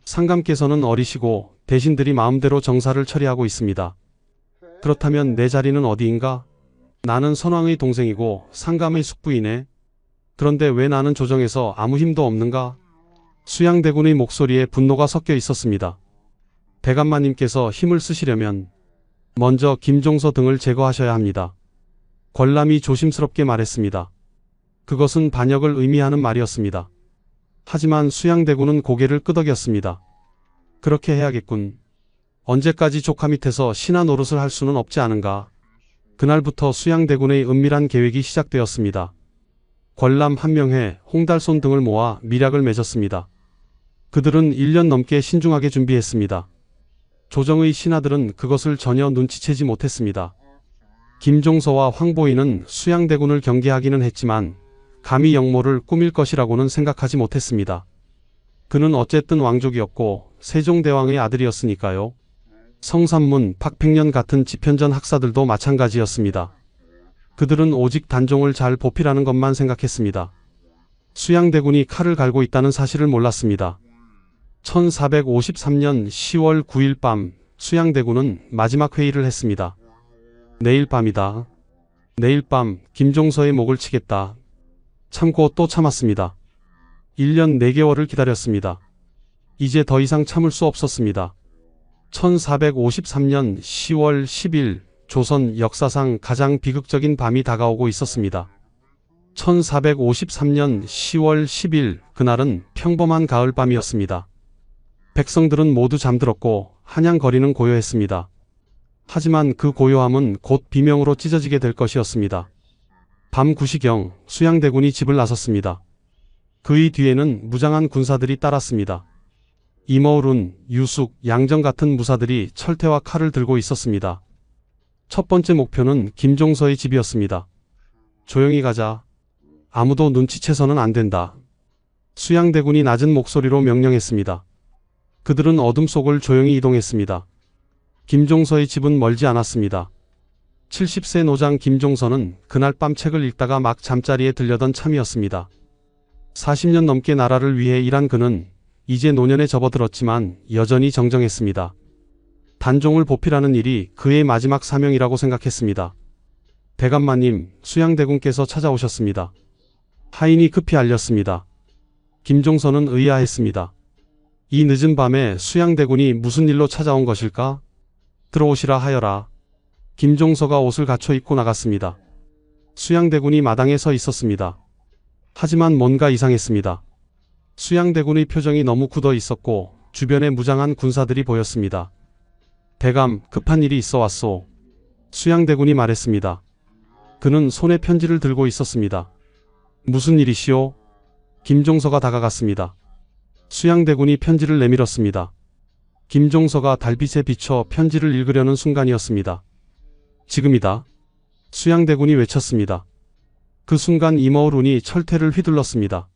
상감께서는 어리시고 대신들이 마음대로 정사를 처리하고 있습니다. 그렇다면 내 자리는 어디인가? 나는 선왕의 동생이고 상감의 숙부이네. 그런데 왜 나는 조정에서 아무 힘도 없는가? 수양대군의 목소리에 분노가 섞여 있었습니다. 대감마님께서 힘을 쓰시려면 먼저 김종서 등을 제거하셔야 합니다. 권람이 조심스럽게 말했습니다. 그것은 반역을 의미하는 말이었습니다. 하지만 수양대군은 고개를 끄덕였습니다. 그렇게 해야겠군. 언제까지 조카 밑에서 신하 노릇을 할 수는 없지 않은가. 그날부터 수양대군의 은밀한 계획이 시작되었습니다. 권람, 한명회, 홍달손 등을 모아 밀약을 맺었습니다. 그들은 1년 넘게 신중하게 준비했습니다. 조정의 신하들은 그것을 전혀 눈치채지 못했습니다. 김종서와 황보인은 수양대군을 경계하기는 했지만 감히 역모를 꾸밀 것이라고는 생각하지 못했습니다. 그는 어쨌든 왕족이었고 세종대왕의 아들이었으니까요. 성삼문, 박팽년 같은 집현전 학사들도 마찬가지였습니다. 그들은 오직 단종을 잘 보필하는 것만 생각했습니다. 수양대군이 칼을 갈고 있다는 사실을 몰랐습니다. 1453년 10월 9일 밤 수양대군은 마지막 회의를 했습니다. 내일 밤이다. 내일 밤 김종서의 목을 치겠다. 참고 또 참았습니다. 1년 4개월을 기다렸습니다. 이제 더 이상 참을 수 없었습니다. 1453년 10월 10일 조선 역사상 가장 비극적인 밤이 다가오고 있었습니다. 1453년 10월 10일 그날은 평범한 가을밤이었습니다. 백성들은 모두 잠들었고 한양거리는 고요했습니다. 하지만 그 고요함은 곧 비명으로 찢어지게 될 것이었습니다. 밤 9시경 수양대군이 집을 나섰습니다. 그의 뒤에는 무장한 군사들이 따랐습니다. 임어울운, 유숙, 양정 같은 무사들이 철퇴와 칼을 들고 있었습니다. 첫 번째 목표는 김종서의 집이었습니다. 조용히 가자. 아무도 눈치채서는 안 된다. 수양대군이 낮은 목소리로 명령했습니다. 그들은 어둠 속을 조용히 이동했습니다. 김종서의 집은 멀지 않았습니다. 70세 노장 김종서는 그날 밤 책을 읽다가 막 잠자리에 들려던 참이었습니다. 40년 넘게 나라를 위해 일한 그는 이제 노년에 접어들었지만 여전히 정정했습니다. 단종을 보필하는 일이 그의 마지막 사명이라고 생각했습니다. 대감마님, 수양대군께서 찾아오셨습니다. 하인이 급히 알렸습니다. 김종서는 의아했습니다. 이 늦은 밤에 수양대군이 무슨 일로 찾아온 것일까? 들어오시라 하여라. 김종서가 옷을 갖춰 입고 나갔습니다. 수양대군이 마당에 서 있었습니다. 하지만 뭔가 이상했습니다. 수양대군의 표정이 너무 굳어 있었고 주변에 무장한 군사들이 보였습니다. 대감, 급한 일이 있어 왔소. 수양대군이 말했습니다. 그는 손에 편지를 들고 있었습니다. 무슨 일이시오? 김종서가 다가갔습니다. 수양대군이 편지를 내밀었습니다. 김종서가 달빛에 비춰 편지를 읽으려는 순간이었습니다. 지금이다. 수양대군이 외쳤습니다. 그 순간 임어울운이 철퇴를 휘둘렀습니다.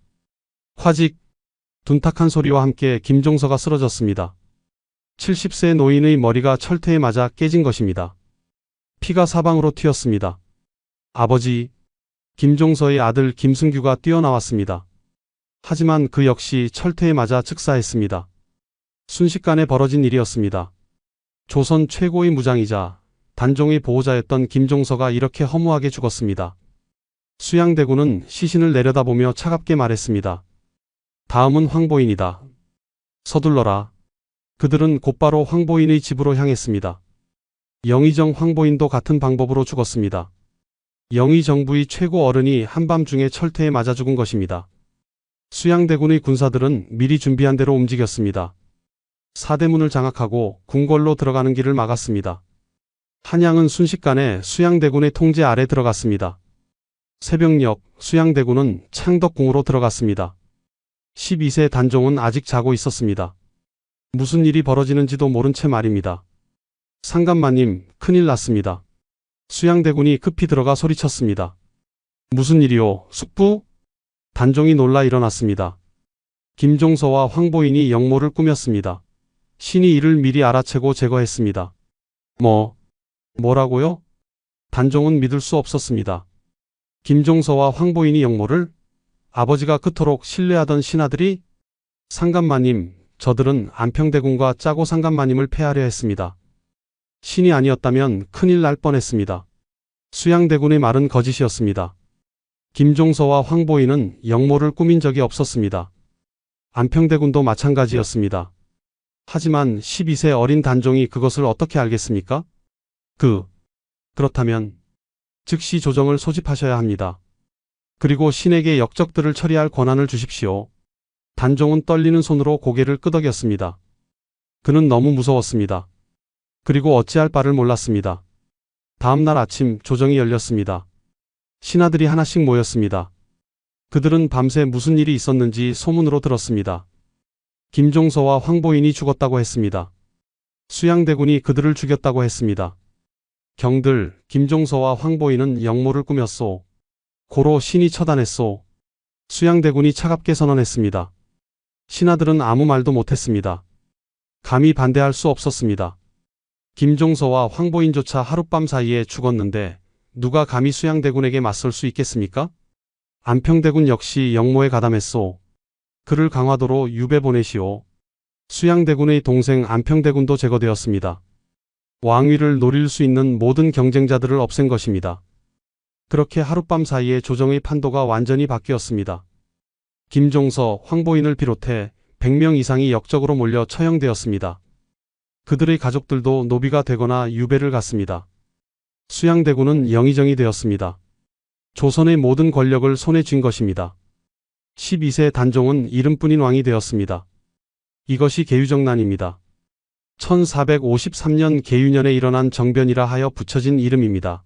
화직! 둔탁한 소리와 함께 김종서가 쓰러졌습니다. 70세 노인의 머리가 철퇴에 맞아 깨진 것입니다. 피가 사방으로 튀었습니다. 아버지! 김종서의 아들 김승규가 뛰어나왔습니다. 하지만 그 역시 철퇴에 맞아 즉사했습니다. 순식간에 벌어진 일이었습니다. 조선 최고의 무장이자 단종의 보호자였던 김종서가 이렇게 허무하게 죽었습니다. 수양대군은 시신을 내려다보며 차갑게 말했습니다. 다음은 황보인이다. 서둘러라. 그들은 곧바로 황보인의 집으로 향했습니다. 영의정 황보인도 같은 방법으로 죽었습니다. 영의 정부의 최고 어른이 한밤중에 철퇴에 맞아 죽은 것입니다. 수양대군의 군사들은 미리 준비한 대로 움직였습니다. 사대문을 장악하고 궁궐로 들어가는 길을 막았습니다. 한양은 순식간에 수양대군의 통제 아래 들어갔습니다. 새벽녘 수양대군은 창덕궁으로 들어갔습니다. 12세 단종은 아직 자고 있었습니다. 무슨 일이 벌어지는지도 모른 채 말입니다. 상감마님, 큰일 났습니다. 수양대군이 급히 들어가 소리쳤습니다. 무슨 일이오, 숙부? 단종이 놀라 일어났습니다. 김종서와 황보인이 영모를 꾸몄습니다. 신이 이를 미리 알아채고 제거했습니다. 뭐라고요? 단종은 믿을 수 없었습니다. 김종서와 황보인이 영모를? 아버지가 그토록 신뢰하던 신하들이? 상감마님, 저들은 안평대군과 짜고 상감마님을 폐하려 했습니다. 신이 아니었다면 큰일 날 뻔했습니다. 수양대군의 말은 거짓이었습니다. 김종서와 황보인은 영모를 꾸민 적이 없었습니다. 안평대군도 마찬가지였습니다. 하지만 12세 어린 단종이 그것을 어떻게 알겠습니까? 그렇다면 즉시 조정을 소집하셔야 합니다. 그리고 신에게 역적들을 처리할 권한을 주십시오. 단종은 떨리는 손으로 고개를 끄덕였습니다. 그는 너무 무서웠습니다. 그리고 어찌할 바를 몰랐습니다. 다음 날 아침 조정이 열렸습니다. 신하들이 하나씩 모였습니다. 그들은 밤새 무슨 일이 있었는지 소문으로 들었습니다. 김종서와 황보인이 죽었다고 했습니다. 수양대군이 그들을 죽였다고 했습니다. 경들, 김종서와 황보인은 영모를 꾸몄소. 고로 신이 처단했소. 수양대군이 차갑게 선언했습니다. 신하들은 아무 말도 못했습니다. 감히 반대할 수 없었습니다. 김종서와 황보인조차 하룻밤 사이에 죽었는데 누가 감히 수양대군에게 맞설 수 있겠습니까? 안평대군 역시 영모에 가담했소. 그를 강화도로 유배 보내시오. 수양대군의 동생 안평대군도 제거되었습니다. 왕위를 노릴 수 있는 모든 경쟁자들을 없앤 것입니다. 그렇게 하룻밤 사이에 조정의 판도가 완전히 바뀌었습니다. 김종서, 황보인을 비롯해 100명 이상이 역적으로 몰려 처형되었습니다. 그들의 가족들도 노비가 되거나 유배를 갔습니다. 수양대군은 영의정이 되었습니다. 조선의 모든 권력을 손에 쥔 것입니다. 12세 단종은 이름뿐인 왕이 되었습니다. 이것이 계유정난입니다. 1453년 계유년에 일어난 정변이라 하여 붙여진 이름입니다.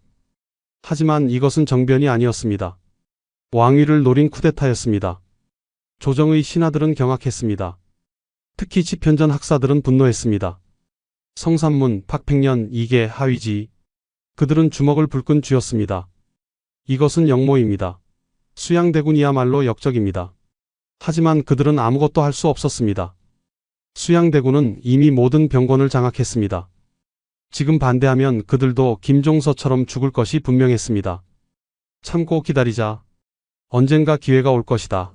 하지만 이것은 정변이 아니었습니다. 왕위를 노린 쿠데타였습니다. 조정의 신하들은 경악했습니다. 특히 집현전 학사들은 분노했습니다. 성삼문, 박팽년, 이계, 하위지. 그들은 주먹을 불끈 쥐었습니다. 이것은 영모입니다. 수양대군이야말로 역적입니다. 하지만 그들은 아무것도 할 수 없었습니다. 수양대군은 이미 모든 병권을 장악했습니다. 지금 반대하면 그들도 김종서처럼 죽을 것이 분명했습니다. 참고 기다리자. 언젠가 기회가 올 것이다.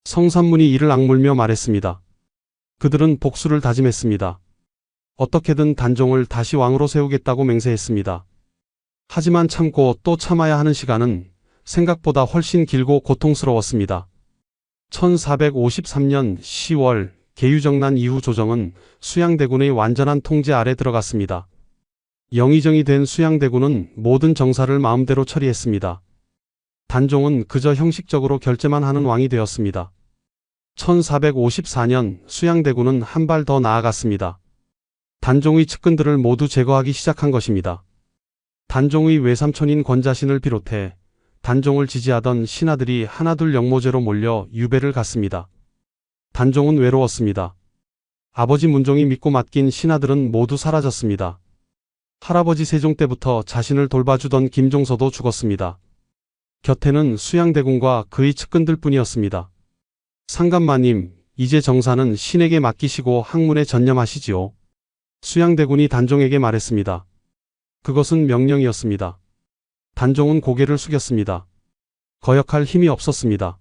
성삼문이 이를 악물며 말했습니다. 그들은 복수를 다짐했습니다. 어떻게든 단종을 다시 왕으로 세우겠다고 맹세했습니다. 하지만 참고 또 참아야 하는 시간은 생각보다 훨씬 길고 고통스러웠습니다. 1453년 10월 계유정난 이후 조정은 수양대군의 완전한 통제 아래 들어갔습니다. 영의정이 된 수양대군은 모든 정사를 마음대로 처리했습니다. 단종은 그저 형식적으로 결제만 하는 왕이 되었습니다. 1454년 수양대군은 한 발 더 나아갔습니다. 단종의 측근들을 모두 제거하기 시작한 것입니다. 단종의 외삼촌인 권자신을 비롯해 단종을 지지하던 신하들이 하나둘 영모제로 몰려 유배를 갔습니다. 단종은 외로웠습니다. 아버지 문종이 믿고 맡긴 신하들은 모두 사라졌습니다. 할아버지 세종 때부터 자신을 돌봐주던 김종서도 죽었습니다. 곁에는 수양대군과 그의 측근들 뿐이었습니다. 상감마님, 이제 정사는 신에게 맡기시고 학문에 전념하시지요. 수양대군이 단종에게 말했습니다. 그것은 명령이었습니다. 단종은 고개를 숙였습니다. 거역할 힘이 없었습니다.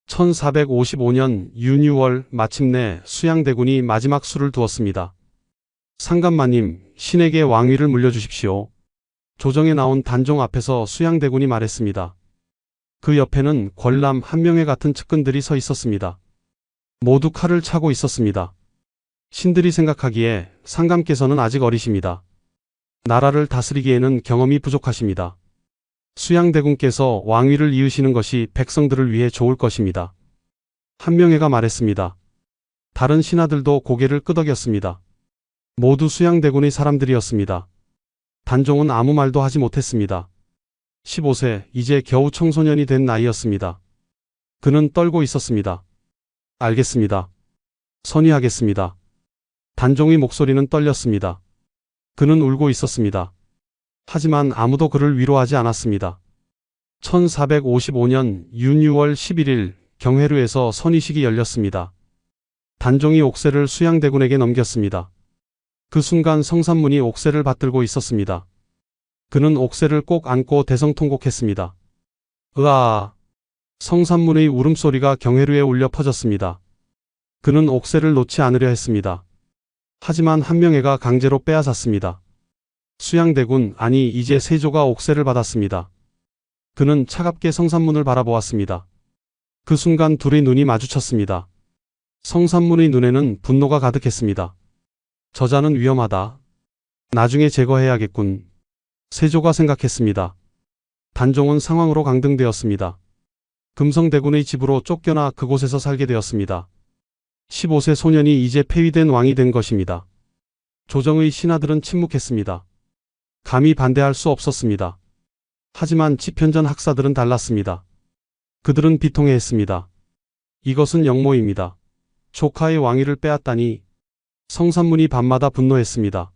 1455년 윤유월 마침내 수양대군이 마지막 수를 두었습니다. 상감마님, 신에게 왕위를 물려주십시오. 조정에 나온 단종 앞에서 수양대군이 말했습니다. 그 옆에는 권람 한 명의 같은 측근들이 서 있었습니다. 모두 칼을 차고 있었습니다. 신들이 생각하기에 상감께서는 아직 어리십니다. 나라를 다스리기에는 경험이 부족하십니다. 수양대군께서 왕위를 이으시는 것이 백성들을 위해 좋을 것입니다. 한 명회가 말했습니다. 다른 신하들도 고개를 끄덕였습니다. 모두 수양대군의 사람들이었습니다. 단종은 아무 말도 하지 못했습니다. 15세, 이제 겨우 청소년이 된 나이였습니다. 그는 떨고 있었습니다. 알겠습니다. 선의하겠습니다. 단종의 목소리는 떨렸습니다. 그는 울고 있었습니다. 하지만 아무도 그를 위로하지 않았습니다. 1455년 윤유월 11일 경회루에서 선의식이 열렸습니다. 단종이 옥새를 수양대군에게 넘겼습니다. 그 순간 성산문이 옥새를 받들고 있었습니다. 그는 옥새를 꼭 안고 대성통곡했습니다. 으아! 성산문의 울음소리가 경회루에 울려 퍼졌습니다. 그는 옥새를 놓지 않으려 했습니다. 하지만 한명회가 강제로 빼앗았습니다. 수양대군, 아니 이제 세조가 옥새를 받았습니다. 그는 차갑게 성산문을 바라보았습니다. 그 순간 둘의 눈이 마주쳤습니다. 성산문의 눈에는 분노가 가득했습니다. 저자는 위험하다. 나중에 제거해야겠군. 세조가 생각했습니다. 단종은 상황으로 강등되었습니다. 금성대군의 집으로 쫓겨나 그곳에서 살게 되었습니다. 15세 소년이 이제 폐위된 왕이 된 것입니다. 조정의 신하들은 침묵했습니다. 감히 반대할 수 없었습니다. 하지만 집현전 학사들은 달랐습니다. 그들은 비통해했습니다. 이것은 역모입니다. 조카의 왕위를 빼앗다니. 성산문이 밤마다 분노했습니다.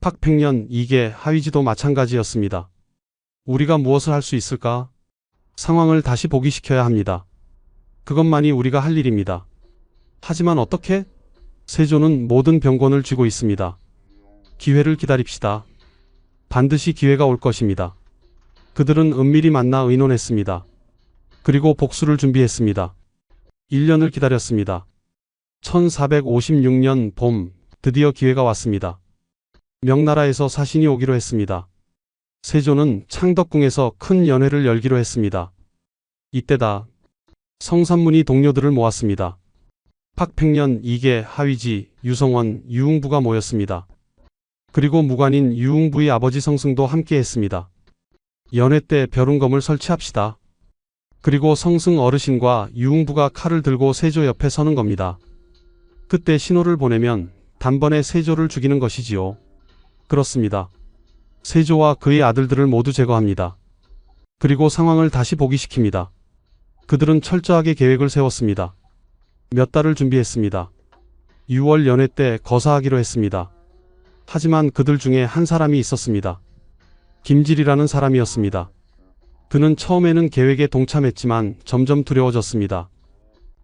팍팽년, 이게 하위지도 마찬가지였습니다. 우리가 무엇을 할 수 있을까? 상황을 다시 복위시켜야 합니다. 그것만이 우리가 할 일입니다. 하지만 어떻게? 세조는 모든 병권을 쥐고 있습니다. 기회를 기다립시다. 반드시 기회가 올 것입니다. 그들은 은밀히 만나 의논했습니다. 그리고 복수를 준비했습니다. 1년을 기다렸습니다. 1456년 봄, 드디어 기회가 왔습니다. 명나라에서 사신이 오기로 했습니다. 세조는 창덕궁에서 큰 연회를 열기로 했습니다. 이때다. 성산문이 동료들을 모았습니다. 팍팽년, 이계, 하위지, 유성원, 유흥부가 모였습니다. 그리고 무관인 유흥부의 아버지 성승도 함께했습니다. 연회 때 벼룬검을 설치합시다. 그리고 성승 어르신과 유흥부가 칼을 들고 세조 옆에 서는 겁니다. 그때 신호를 보내면 단번에 세조를 죽이는 것이지요. 그렇습니다. 세조와 그의 아들들을 모두 제거합니다. 그리고 상황을 다시 복위시킵니다. 그들은 철저하게 계획을 세웠습니다. 몇 달을 준비했습니다. 6월 연회 때 거사하기로 했습니다. 하지만 그들 중에 한 사람이 있었습니다. 김질이라는 사람이었습니다. 그는 처음에는 계획에 동참했지만 점점 두려워졌습니다.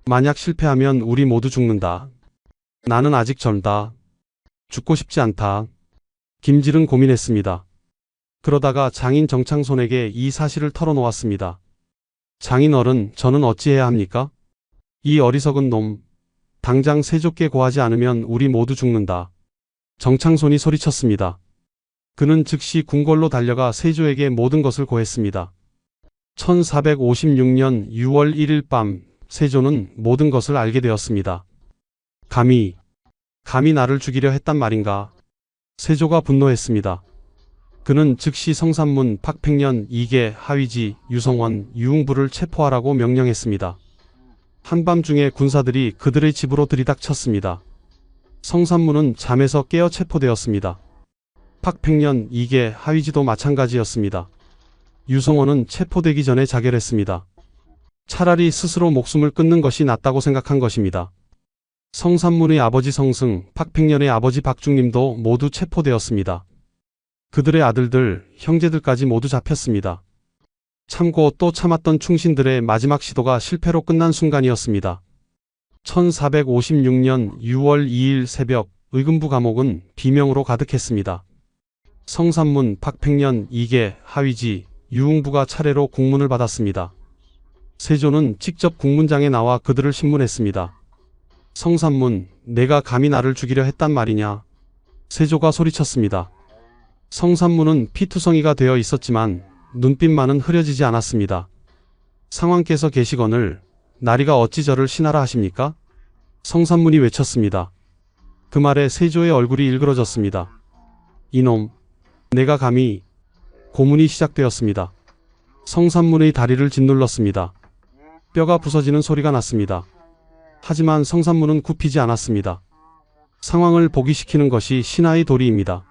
만약 실패하면 우리 모두 죽는다. 나는 아직 젊다. 죽고 싶지 않다. 김질은 고민했습니다. 그러다가 장인 정창손에게 이 사실을 털어놓았습니다. 장인 어른, 저는 어찌해야 합니까? 이 어리석은 놈. 당장 세조께 고하지 않으면 우리 모두 죽는다. 정창손이 소리쳤습니다. 그는 즉시 궁궐로 달려가 세조에게 모든 것을 고했습니다. 1456년 6월 1일 밤, 세조는 모든 것을 알게 되었습니다. 감히 나를 죽이려 했단 말인가? 세조가 분노했습니다. 그는 즉시 성산문, 팍팽년, 이계, 하위지, 유성원, 유흥부를 체포하라고 명령했습니다. 한밤중에 군사들이 그들의 집으로 들이닥쳤습니다. 성산문은 잠에서 깨어 체포되었습니다. 팍팽년, 이계, 하위지도 마찬가지였습니다. 유성원은 체포되기 전에 자결했습니다. 차라리 스스로 목숨을 끊는 것이 낫다고 생각한 것입니다. 성산문의 아버지 성승, 팍팽년의 아버지 박중림도 모두 체포되었습니다. 그들의 아들들, 형제들까지 모두 잡혔습니다. 참고 또 참았던 충신들의 마지막 시도가 실패로 끝난 순간이었습니다. 1456년 6월 2일 새벽, 의금부 감옥은 비명으로 가득했습니다. 성산문, 팍팽년, 이계, 하위지, 유흥부가 차례로 국문을 받았습니다. 세조는 직접 국문장에 나와 그들을 신문했습니다. 성산문, 내가 감히 나를 죽이려 했단 말이냐? 세조가 소리쳤습니다. 성산문은 피투성이가 되어 있었지만 눈빛만은 흐려지지 않았습니다. 상왕께서 계시거늘 나리가 어찌 저를 신하라 하십니까? 성산문이 외쳤습니다. 그 말에 세조의 얼굴이 일그러졌습니다. 이놈, 내가 감히. 고문이 시작되었습니다. 성산문의 다리를 짓눌렀습니다. 뼈가 부서지는 소리가 났습니다. 하지만 성산문은 굽히지 않았습니다. 상황을 복위시키는 것이 신하의 도리입니다.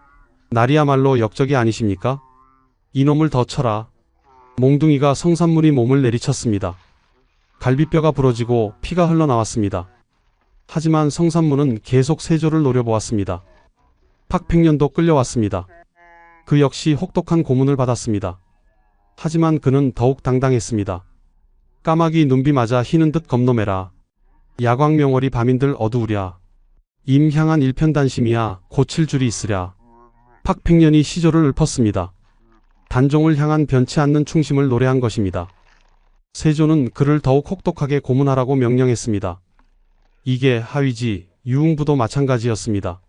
나리야말로 역적이 아니십니까? 이놈을 더 쳐라. 몽둥이가 성산문의 몸을 내리쳤습니다. 갈비뼈가 부러지고 피가 흘러나왔습니다. 하지만 성산문은 계속 세조를 노려보았습니다. 팍팽년도 끌려왔습니다. 그 역시 혹독한 고문을 받았습니다. 하지만 그는 더욱 당당했습니다. 까마귀 눈비 맞아 희는 듯 겁노매라. 야광명월이 밤인들 어두우랴. 임향한 일편단심이야 고칠 줄이 있으랴. 박팽년이 시조를 읊었습니다. 단종을 향한 변치 않는 충심을 노래한 것입니다. 세조는 그를 더욱 혹독하게 고문하라고 명령했습니다. 이게 하위지, 유흥부도 마찬가지였습니다.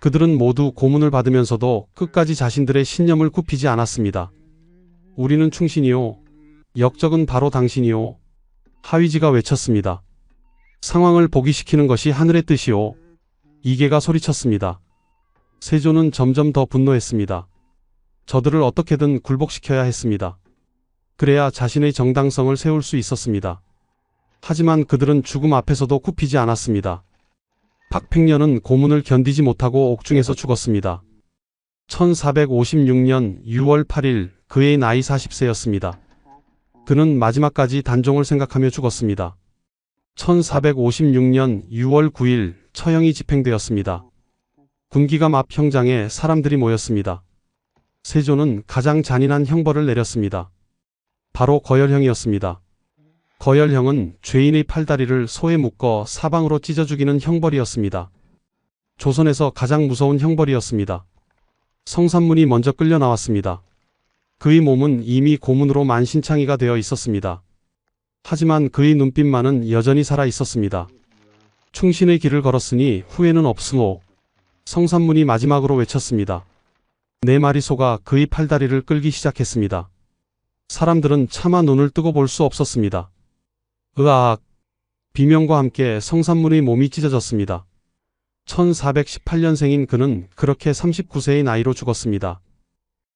그들은 모두 고문을 받으면서도 끝까지 자신들의 신념을 굽히지 않았습니다. 우리는 충신이요. 역적은 바로 당신이요. 하위지가 외쳤습니다. 상황을 보기시키는 것이 하늘의 뜻이요. 이계가 소리쳤습니다. 세조는 점점 더 분노했습니다. 저들을 어떻게든 굴복시켜야 했습니다. 그래야 자신의 정당성을 세울 수 있었습니다. 하지만 그들은 죽음 앞에서도 굽히지 않았습니다. 박팽년은 고문을 견디지 못하고 옥중에서 죽었습니다. 1456년 6월 8일 그의 나이 40세였습니다. 그는 마지막까지 단종을 생각하며 죽었습니다. 1456년 6월 9일 처형이 집행되었습니다. 군기감 앞 형장에 사람들이 모였습니다. 세조는 가장 잔인한 형벌을 내렸습니다. 바로 거열형이었습니다. 거열형은 죄인의 팔다리를 소에 묶어 사방으로 찢어 죽이는 형벌이었습니다. 조선에서 가장 무서운 형벌이었습니다. 성산문이 먼저 끌려 나왔습니다. 그의 몸은 이미 고문으로 만신창이가 되어 있었습니다. 하지만 그의 눈빛만은 여전히 살아 있었습니다. 충신의 길을 걸었으니 후회는 없으오. 성산문이 마지막으로 외쳤습니다. 네 마리 소가 그의 팔다리를 끌기 시작했습니다. 사람들은 차마 눈을 뜨고 볼 수 없었습니다. 으악! 비명과 함께 성산문의 몸이 찢어졌습니다. 1418년생인 그는 그렇게 39세의 나이로 죽었습니다.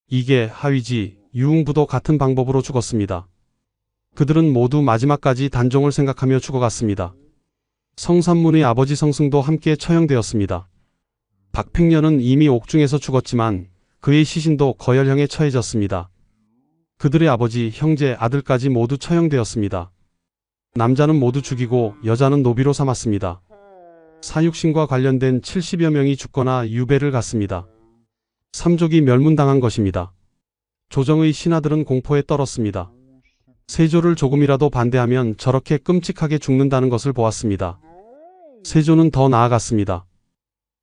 이게 하위지, 유흥부도 같은 방법으로 죽었습니다. 그들은 모두 마지막까지 단종을 생각하며 죽어갔습니다. 성산문의 아버지 성승도 함께 처형되었습니다. 박팽년은 이미 옥중에서 죽었지만 그의 시신도 거열형에 처해졌습니다. 그들의 아버지, 형제, 아들까지 모두 처형되었습니다. 남자는 모두 죽이고 여자는 노비로 삼았습니다. 사육신과 관련된 70여 명이 죽거나 유배를 갔습니다. 삼족이 멸문당한 것입니다. 조정의 신하들은 공포에 떨었습니다. 세조를 조금이라도 반대하면 저렇게 끔찍하게 죽는다는 것을 보았습니다. 세조는 더 나아갔습니다.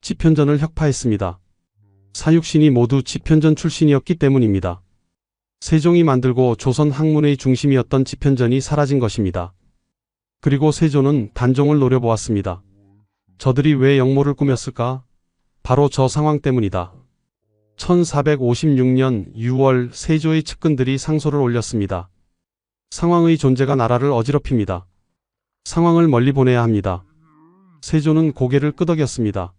집현전을 혁파했습니다. 사육신이 모두 집현전 출신이었기 때문입니다. 세종이 만들고 조선 학문의 중심이었던 집현전이 사라진 것입니다. 그리고 세조는 단종을 노려보았습니다. 저들이 왜 역모를 꾸몄을까? 바로 저 상황 때문이다. 1456년 6월 세조의 측근들이 상소를 올렸습니다. 상황의 존재가 나라를 어지럽힙니다. 상황을 멀리 보내야 합니다. 세조는 고개를 끄덕였습니다.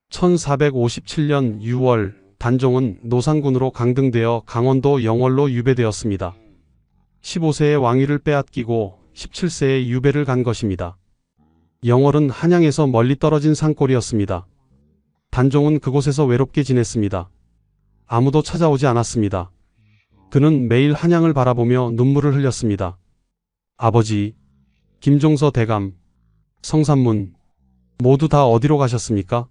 1457년 6월 단종은 노상군으로 강등되어 강원도 영월로 유배되었습니다. 15세의 왕위를 빼앗기고 17세에 유배를 간 것입니다. 영월은 한양에서 멀리 떨어진 산골이었습니다. 단종은 그곳에서 외롭게 지냈습니다. 아무도 찾아오지 않았습니다. 그는 매일 한양을 바라보며 눈물을 흘렸습니다. 아버지, 김종서 대감, 성산문, 모두 다 어디로 가셨습니까?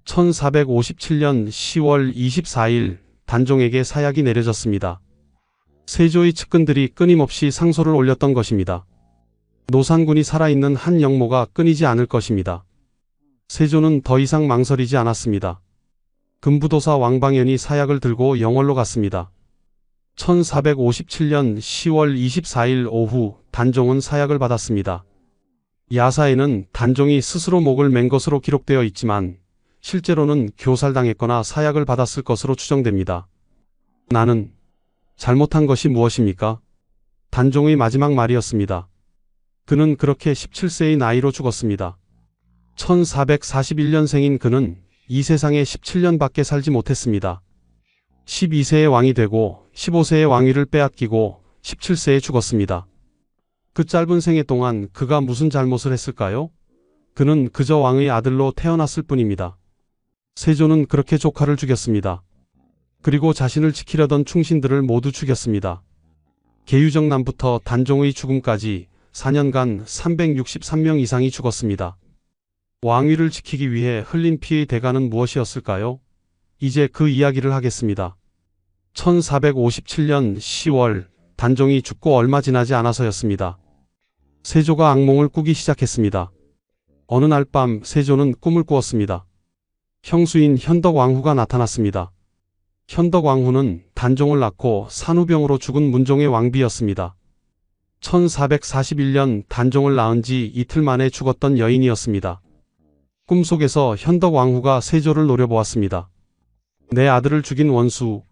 1457년 10월 24일 단종에게 사약이 내려졌습니다. 세조의 측근들이 끊임없이 상소를 올렸던 것입니다. 노산군이 살아있는 한 영모가 끊이지 않을 것입니다. 세조는 더 이상 망설이지 않았습니다. 금부도사 왕방연이 사약을 들고 영월로 갔습니다. 1457년 10월 24일 오후 단종은 사약을 받았습니다. 야사에는 단종이 스스로 목을 맨 것으로 기록되어 있지만 실제로는 교살당했거나 사약을 받았을 것으로 추정됩니다. 나는 잘못한 것이 무엇입니까? 단종의 마지막 말이었습니다. 그는 그렇게 17세의 나이로 죽었습니다. 1441년생인 그는 이 세상에 17년밖에 살지 못했습니다. 12세의 왕이 되고 15세의 왕위를 빼앗기고 17세에 죽었습니다. 그 짧은 생애 동안 그가 무슨 잘못을 했을까요? 그는 그저 왕의 아들로 태어났을 뿐입니다. 세조는 그렇게 조카를 죽였습니다. 그리고 자신을 지키려던 충신들을 모두 죽였습니다. 계유정남부터 단종의 죽음까지 4년간 363명 이상이 죽었습니다. 왕위를 지키기 위해 흘린 피의 대가는 무엇이었을까요? 이제 그 이야기를 하겠습니다. 1457년 10월 단종이 죽고 얼마 지나지 않아서였습니다. 세조가 악몽을 꾸기 시작했습니다. 어느 날 밤 세조는 꿈을 꾸었습니다. 형수인 현덕왕후가 나타났습니다. 현덕왕후는 단종을 낳고 산후병으로 죽은 문종의 왕비였습니다. 1441년 단종을 낳은 지 이틀 만에 죽었던 여인이었습니다. 꿈속에서 현덕왕후가 세조를 노려보았습니다. 내 아들을 죽인 원수.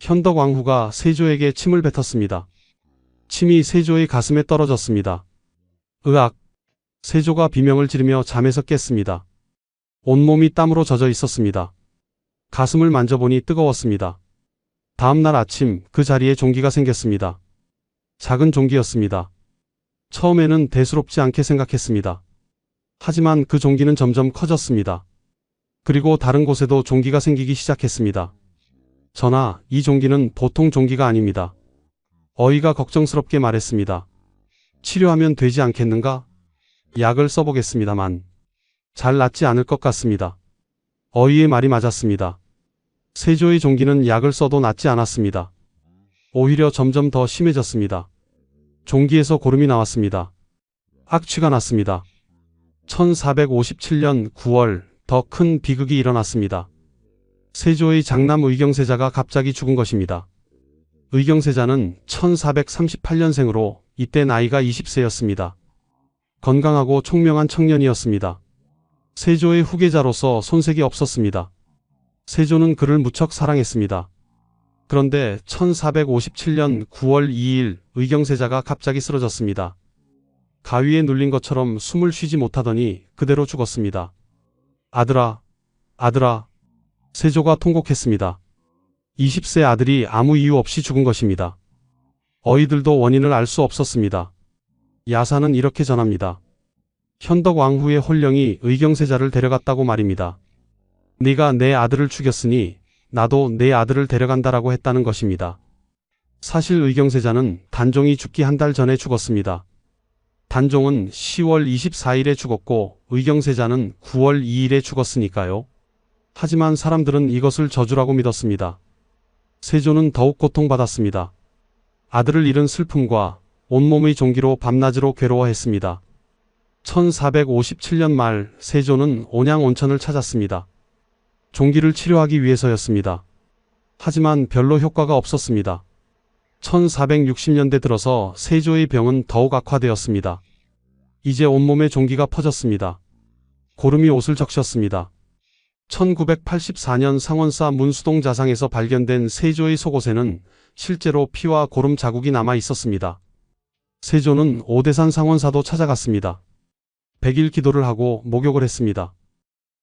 현덕왕후가 세조에게 침을 뱉었습니다. 침이 세조의 가슴에 떨어졌습니다. 으악! 세조가 비명을 지르며 잠에서 깼습니다. 온몸이 땀으로 젖어 있었습니다. 가슴을 만져보니 뜨거웠습니다. 다음 날 아침 그 자리에 종기가 생겼습니다. 작은 종기였습니다. 처음에는 대수롭지 않게 생각했습니다. 하지만 그 종기는 점점 커졌습니다. 그리고 다른 곳에도 종기가 생기기 시작했습니다. 전하, 이 종기는 보통 종기가 아닙니다. 어이가 걱정스럽게 말했습니다. 치료하면 되지 않겠는가? 약을 써보겠습니다만 잘 낫지 않을 것 같습니다. 어이의 말이 맞았습니다. 세조의 종기는 약을 써도 낫지 않았습니다. 오히려 점점 더 심해졌습니다. 종기에서 고름이 나왔습니다. 악취가 났습니다. 1457년 9월 더 큰 비극이 일어났습니다. 세조의 장남 의경세자가 갑자기 죽은 것입니다. 의경세자는 1438년생으로 이때 나이가 20세였습니다. 건강하고 총명한 청년이었습니다. 세조의 후계자로서 손색이 없었습니다. 세조는 그를 무척 사랑했습니다. 그런데 1457년 9월 2일 의경세자가 갑자기 쓰러졌습니다. 가위에 눌린 것처럼 숨을 쉬지 못하더니 그대로 죽었습니다. 아들아, 아들아. 세조가 통곡했습니다. 20세 아들이 아무 이유 없이 죽은 것입니다. 어이들도 원인을 알 수 없었습니다. 야사는 이렇게 전합니다. 현덕왕후의 혼령이 의경세자를 데려갔다고 말입니다. 네가 내 아들을 죽였으니 나도 내 아들을 데려간다라고 했다는 것입니다. 사실 의경세자는 단종이 죽기 한 달 전에 죽었습니다. 단종은 10월 24일에 죽었고 의경세자는 9월 2일에 죽었으니까요. 하지만 사람들은 이것을 저주라고 믿었습니다. 세조는 더욱 고통받았습니다. 아들을 잃은 슬픔과 온몸의 종기로 밤낮으로 괴로워했습니다. 1457년 말 세조는 온양온천을 찾았습니다. 종기를 치료하기 위해서였습니다. 하지만 별로 효과가 없었습니다. 1460년대 들어서 세조의 병은 더욱 악화되었습니다. 이제 온몸에 종기가 퍼졌습니다. 고름이 옷을 적셨습니다. 1984년 상원사 문수동 자상에서 발견된 세조의 속옷에는 실제로 피와 고름 자국이 남아 있었습니다. 세조는 오대산 상원사도 찾아갔습니다. 100일 기도를 하고 목욕을 했습니다.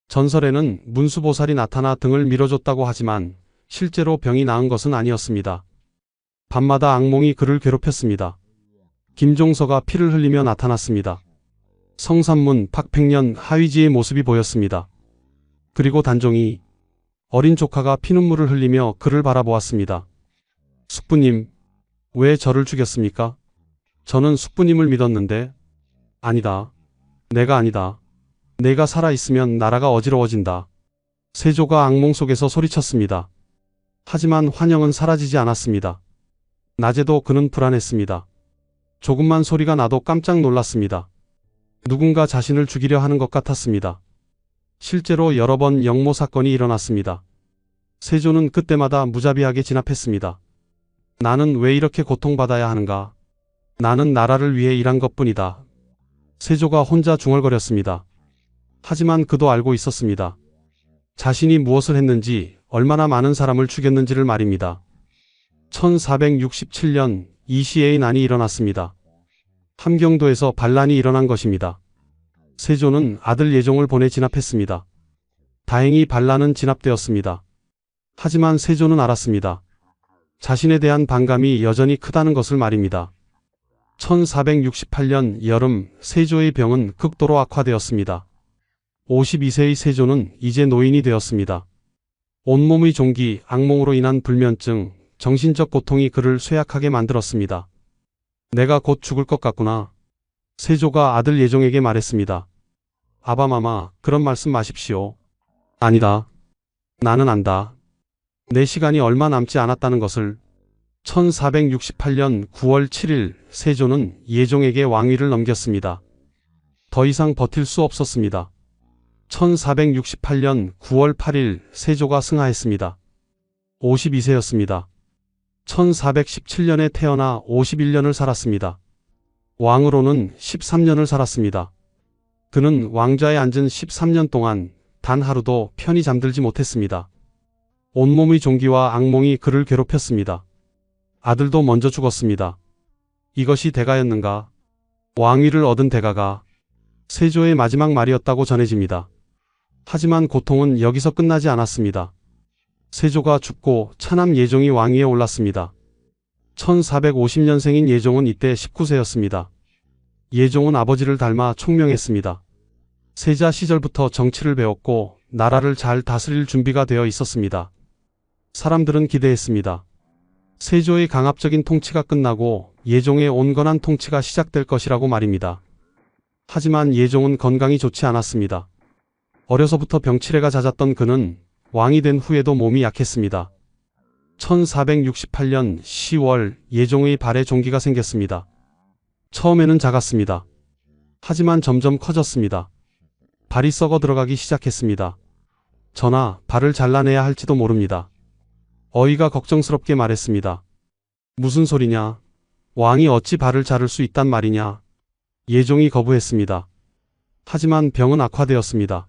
전설에는 문수보살이 나타나 등을 밀어줬다고 하지만 실제로 병이 나은 것은 아니었습니다. 밤마다 악몽이 그를 괴롭혔습니다. 김종서가 피를 흘리며 나타났습니다. 성산문 박팽년 하위지의 모습이 보였습니다. 그리고 단종이 어린 조카가 피눈물을 흘리며 그를 바라보았습니다. 숙부님, 왜 저를 죽였습니까? 저는 숙부님을 믿었는데. 아니다. 내가 아니다. 내가 살아있으면 나라가 어지러워진다. 세조가 악몽 속에서 소리쳤습니다. 하지만 환영은 사라지지 않았습니다. 낮에도 그는 불안했습니다. 조금만 소리가 나도 깜짝 놀랐습니다. 누군가 자신을 죽이려 하는 것 같았습니다. 실제로 여러 번 영모 사건이 일어났습니다. 세조는 그때마다 무자비하게 진압했습니다. 나는 왜 이렇게 고통받아야 하는가? 나는 나라를 위해 일한 것뿐이다. 세조가 혼자 중얼거렸습니다. 하지만 그도 알고 있었습니다. 자신이 무엇을 했는지, 얼마나 많은 사람을 죽였는지를 말입니다. 1467년 이시에의 난이 일어났습니다. 함경도에서 반란이 일어난 것입니다. 세조는 아들 예종을 보내 진압했습니다. 다행히 반란은 진압되었습니다. 하지만 세조는 알았습니다. 자신에 대한 반감이 여전히 크다는 것을 말입니다. 1468년 여름 세조의 병은 극도로 악화되었습니다. 52세의 세조는 이제 노인이 되었습니다. 온몸의 종기, 악몽으로 인한 불면증, 정신적 고통이 그를 쇠약하게 만들었습니다. 내가 곧 죽을 것 같구나. 세조가 아들 예종에게 말했습니다. 아바마마, 그런 말씀 마십시오. 아니다. 나는 안다. 내 시간이 얼마 남지 않았다는 것을. 1468년 9월 7일 세조는 예종에게 왕위를 넘겼습니다. 더 이상 버틸 수 없었습니다. 1468년 9월 8일 세조가 승하했습니다. 52세였습니다. 1417년에 태어나 51년을 살았습니다. 왕으로는 13년을 살았습니다. 그는 왕좌에 앉은 13년 동안 단 하루도 편히 잠들지 못했습니다. 온몸의 종기와 악몽이 그를 괴롭혔습니다. 아들도 먼저 죽었습니다. 이것이 대가였는가? 왕위를 얻은 대가가 세조의 마지막 말이었다고 전해집니다. 하지만 고통은 여기서 끝나지 않았습니다. 세조가 죽고 차남 예종이 왕위에 올랐습니다. 1450년생인 예종은 이때 19세였습니다. 예종은 아버지를 닮아 총명했습니다. 세자 시절부터 정치를 배웠고 나라를 잘 다스릴 준비가 되어 있었습니다. 사람들은 기대했습니다. 세조의 강압적인 통치가 끝나고 예종의 온건한 통치가 시작될 것이라고 말입니다. 하지만 예종은 건강이 좋지 않았습니다. 어려서부터 병치레가 잦았던 그는 왕이 된 후에도 몸이 약했습니다. 1468년 10월 예종의 발에 종기가 생겼습니다. 처음에는 작았습니다. 하지만 점점 커졌습니다. 발이 썩어 들어가기 시작했습니다. 전하, 발을 잘라내야 할지도 모릅니다. 어이가 걱정스럽게 말했습니다. 무슨 소리냐? 왕이 어찌 발을 자를 수 있단 말이냐? 예종이 거부했습니다. 하지만 병은 악화되었습니다.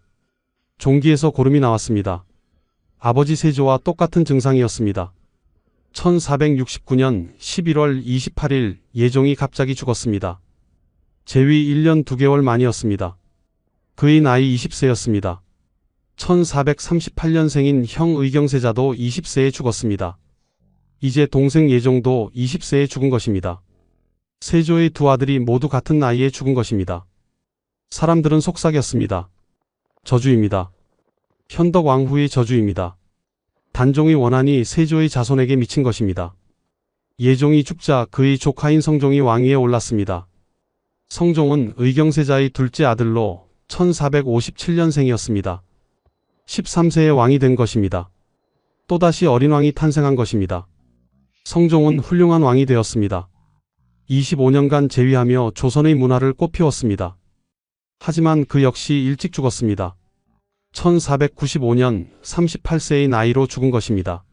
종기에서 고름이 나왔습니다. 아버지 세조와 똑같은 증상이었습니다. 1469년 11월 28일 예종이 갑자기 죽었습니다. 재위 1년 2개월 만이었습니다. 그의 나이 20세였습니다. 1438년생인 형 의경세자도 20세에 죽었습니다. 이제 동생 예종도 20세에 죽은 것입니다. 세조의 두 아들이 모두 같은 나이에 죽은 것입니다. 사람들은 속삭였습니다. 저주입니다. 현덕 왕후의 저주입니다. 단종의 원한이 세조의 자손에게 미친 것입니다. 예종이 죽자 그의 조카인 성종이 왕위에 올랐습니다. 성종은 의경세자의 둘째 아들로 1457년생이었습니다. 13세에 왕이 된 것입니다. 또다시 어린 왕이 탄생한 것입니다. 성종은 훌륭한 왕이 되었습니다. 25년간 재위하며 조선의 문화를 꽃피웠습니다. 하지만 그 역시 일찍 죽었습니다. 1495년 38세의 나이로 죽은 것입니다.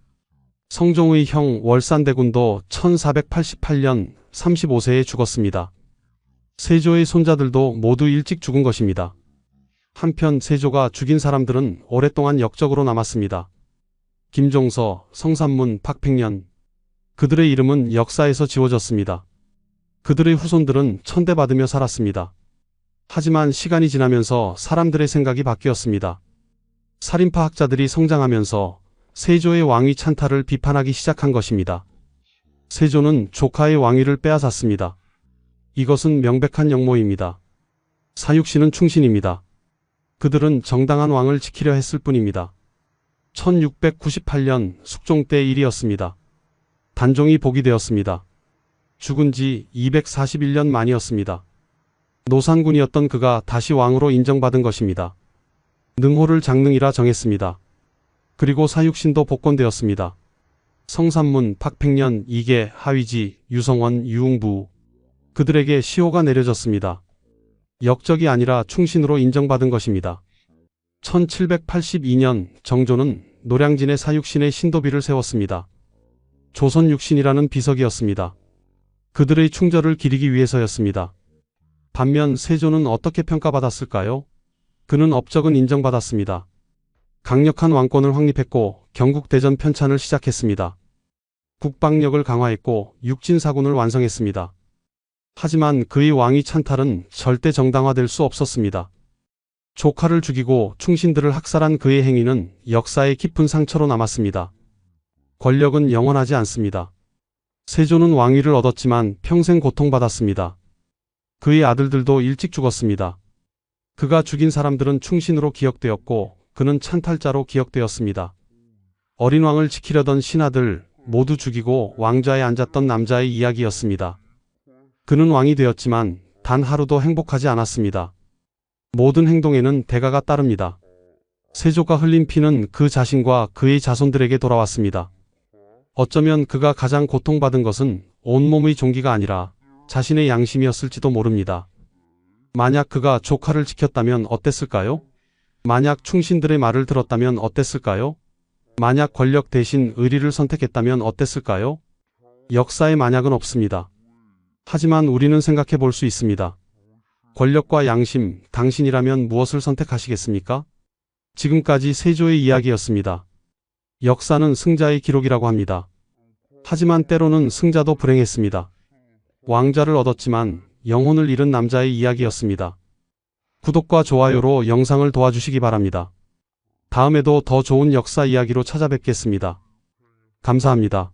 성종의 형 월산대군도 1488년 35세에 죽었습니다. 세조의 손자들도 모두 일찍 죽은 것입니다. 한편 세조가 죽인 사람들은 오랫동안 역적으로 남았습니다. 김종서, 성삼문, 박팽년. 그들의 이름은 역사에서 지워졌습니다. 그들의 후손들은 천대받으며 살았습니다. 하지만 시간이 지나면서 사람들의 생각이 바뀌었습니다. 살인파 학자들이 성장하면서 세조의 왕위 찬탈을 비판하기 시작한 것입니다. 세조는 조카의 왕위를 빼앗았습니다. 이것은 명백한 역모입니다. 사육신은 충신입니다. 그들은 정당한 왕을 지키려 했을 뿐입니다. 1698년 숙종 때 일이었습니다. 단종이 복이 되었습니다. 죽은 지 241년 만이었습니다. 노산군이었던 그가 다시 왕으로 인정받은 것입니다. 능호를 장능이라 정했습니다. 그리고 사육신도 복권되었습니다. 성삼문, 박팽년, 이계, 하위지, 유성원, 유웅부. 그들에게 시호가 내려졌습니다. 역적이 아니라 충신으로 인정받은 것입니다. 1782년 정조는 노량진에 사육신의 신도비를 세웠습니다. 조선육신이라는 비석이었습니다. 그들의 충절을 기리기 위해서였습니다. 반면 세조는 어떻게 평가받았을까요? 그는 업적은 인정받았습니다. 강력한 왕권을 확립했고 경국대전 편찬을 시작했습니다. 국방력을 강화했고 육진사군을 완성했습니다. 하지만 그의 왕위 찬탈은 절대 정당화될 수 없었습니다. 조카를 죽이고 충신들을 학살한 그의 행위는 역사의 깊은 상처로 남았습니다. 권력은 영원하지 않습니다. 세조는 왕위를 얻었지만 평생 고통받았습니다. 그의 아들들도 일찍 죽었습니다. 그가 죽인 사람들은 충신으로 기억되었고 그는 찬탈자로 기억되었습니다. 어린 왕을 지키려던 신하들 모두 죽이고 왕좌에 앉았던 남자의 이야기였습니다. 그는 왕이 되었지만 단 하루도 행복하지 않았습니다. 모든 행동에는 대가가 따릅니다. 세조가 흘린 피는 그 자신과 그의 자손들에게 돌아왔습니다. 어쩌면 그가 가장 고통받은 것은 온몸의 종기가 아니라 자신의 양심이었을지도 모릅니다. 만약 그가 조카를 지켰다면 어땠을까요? 만약 충신들의 말을 들었다면 어땠을까요? 만약 권력 대신 의리를 선택했다면 어땠을까요? 역사에 만약은 없습니다. 하지만 우리는 생각해 볼 수 있습니다. 권력과 양심, 당신이라면 무엇을 선택하시겠습니까? 지금까지 세조의 이야기였습니다. 역사는 승자의 기록이라고 합니다. 하지만 때로는 승자도 불행했습니다. 왕좌를 얻었지만 영혼을 잃은 남자의 이야기였습니다. 구독과 좋아요로 영상을 도와주시기 바랍니다. 다음에도 더 좋은 역사 이야기로 찾아뵙겠습니다. 감사합니다.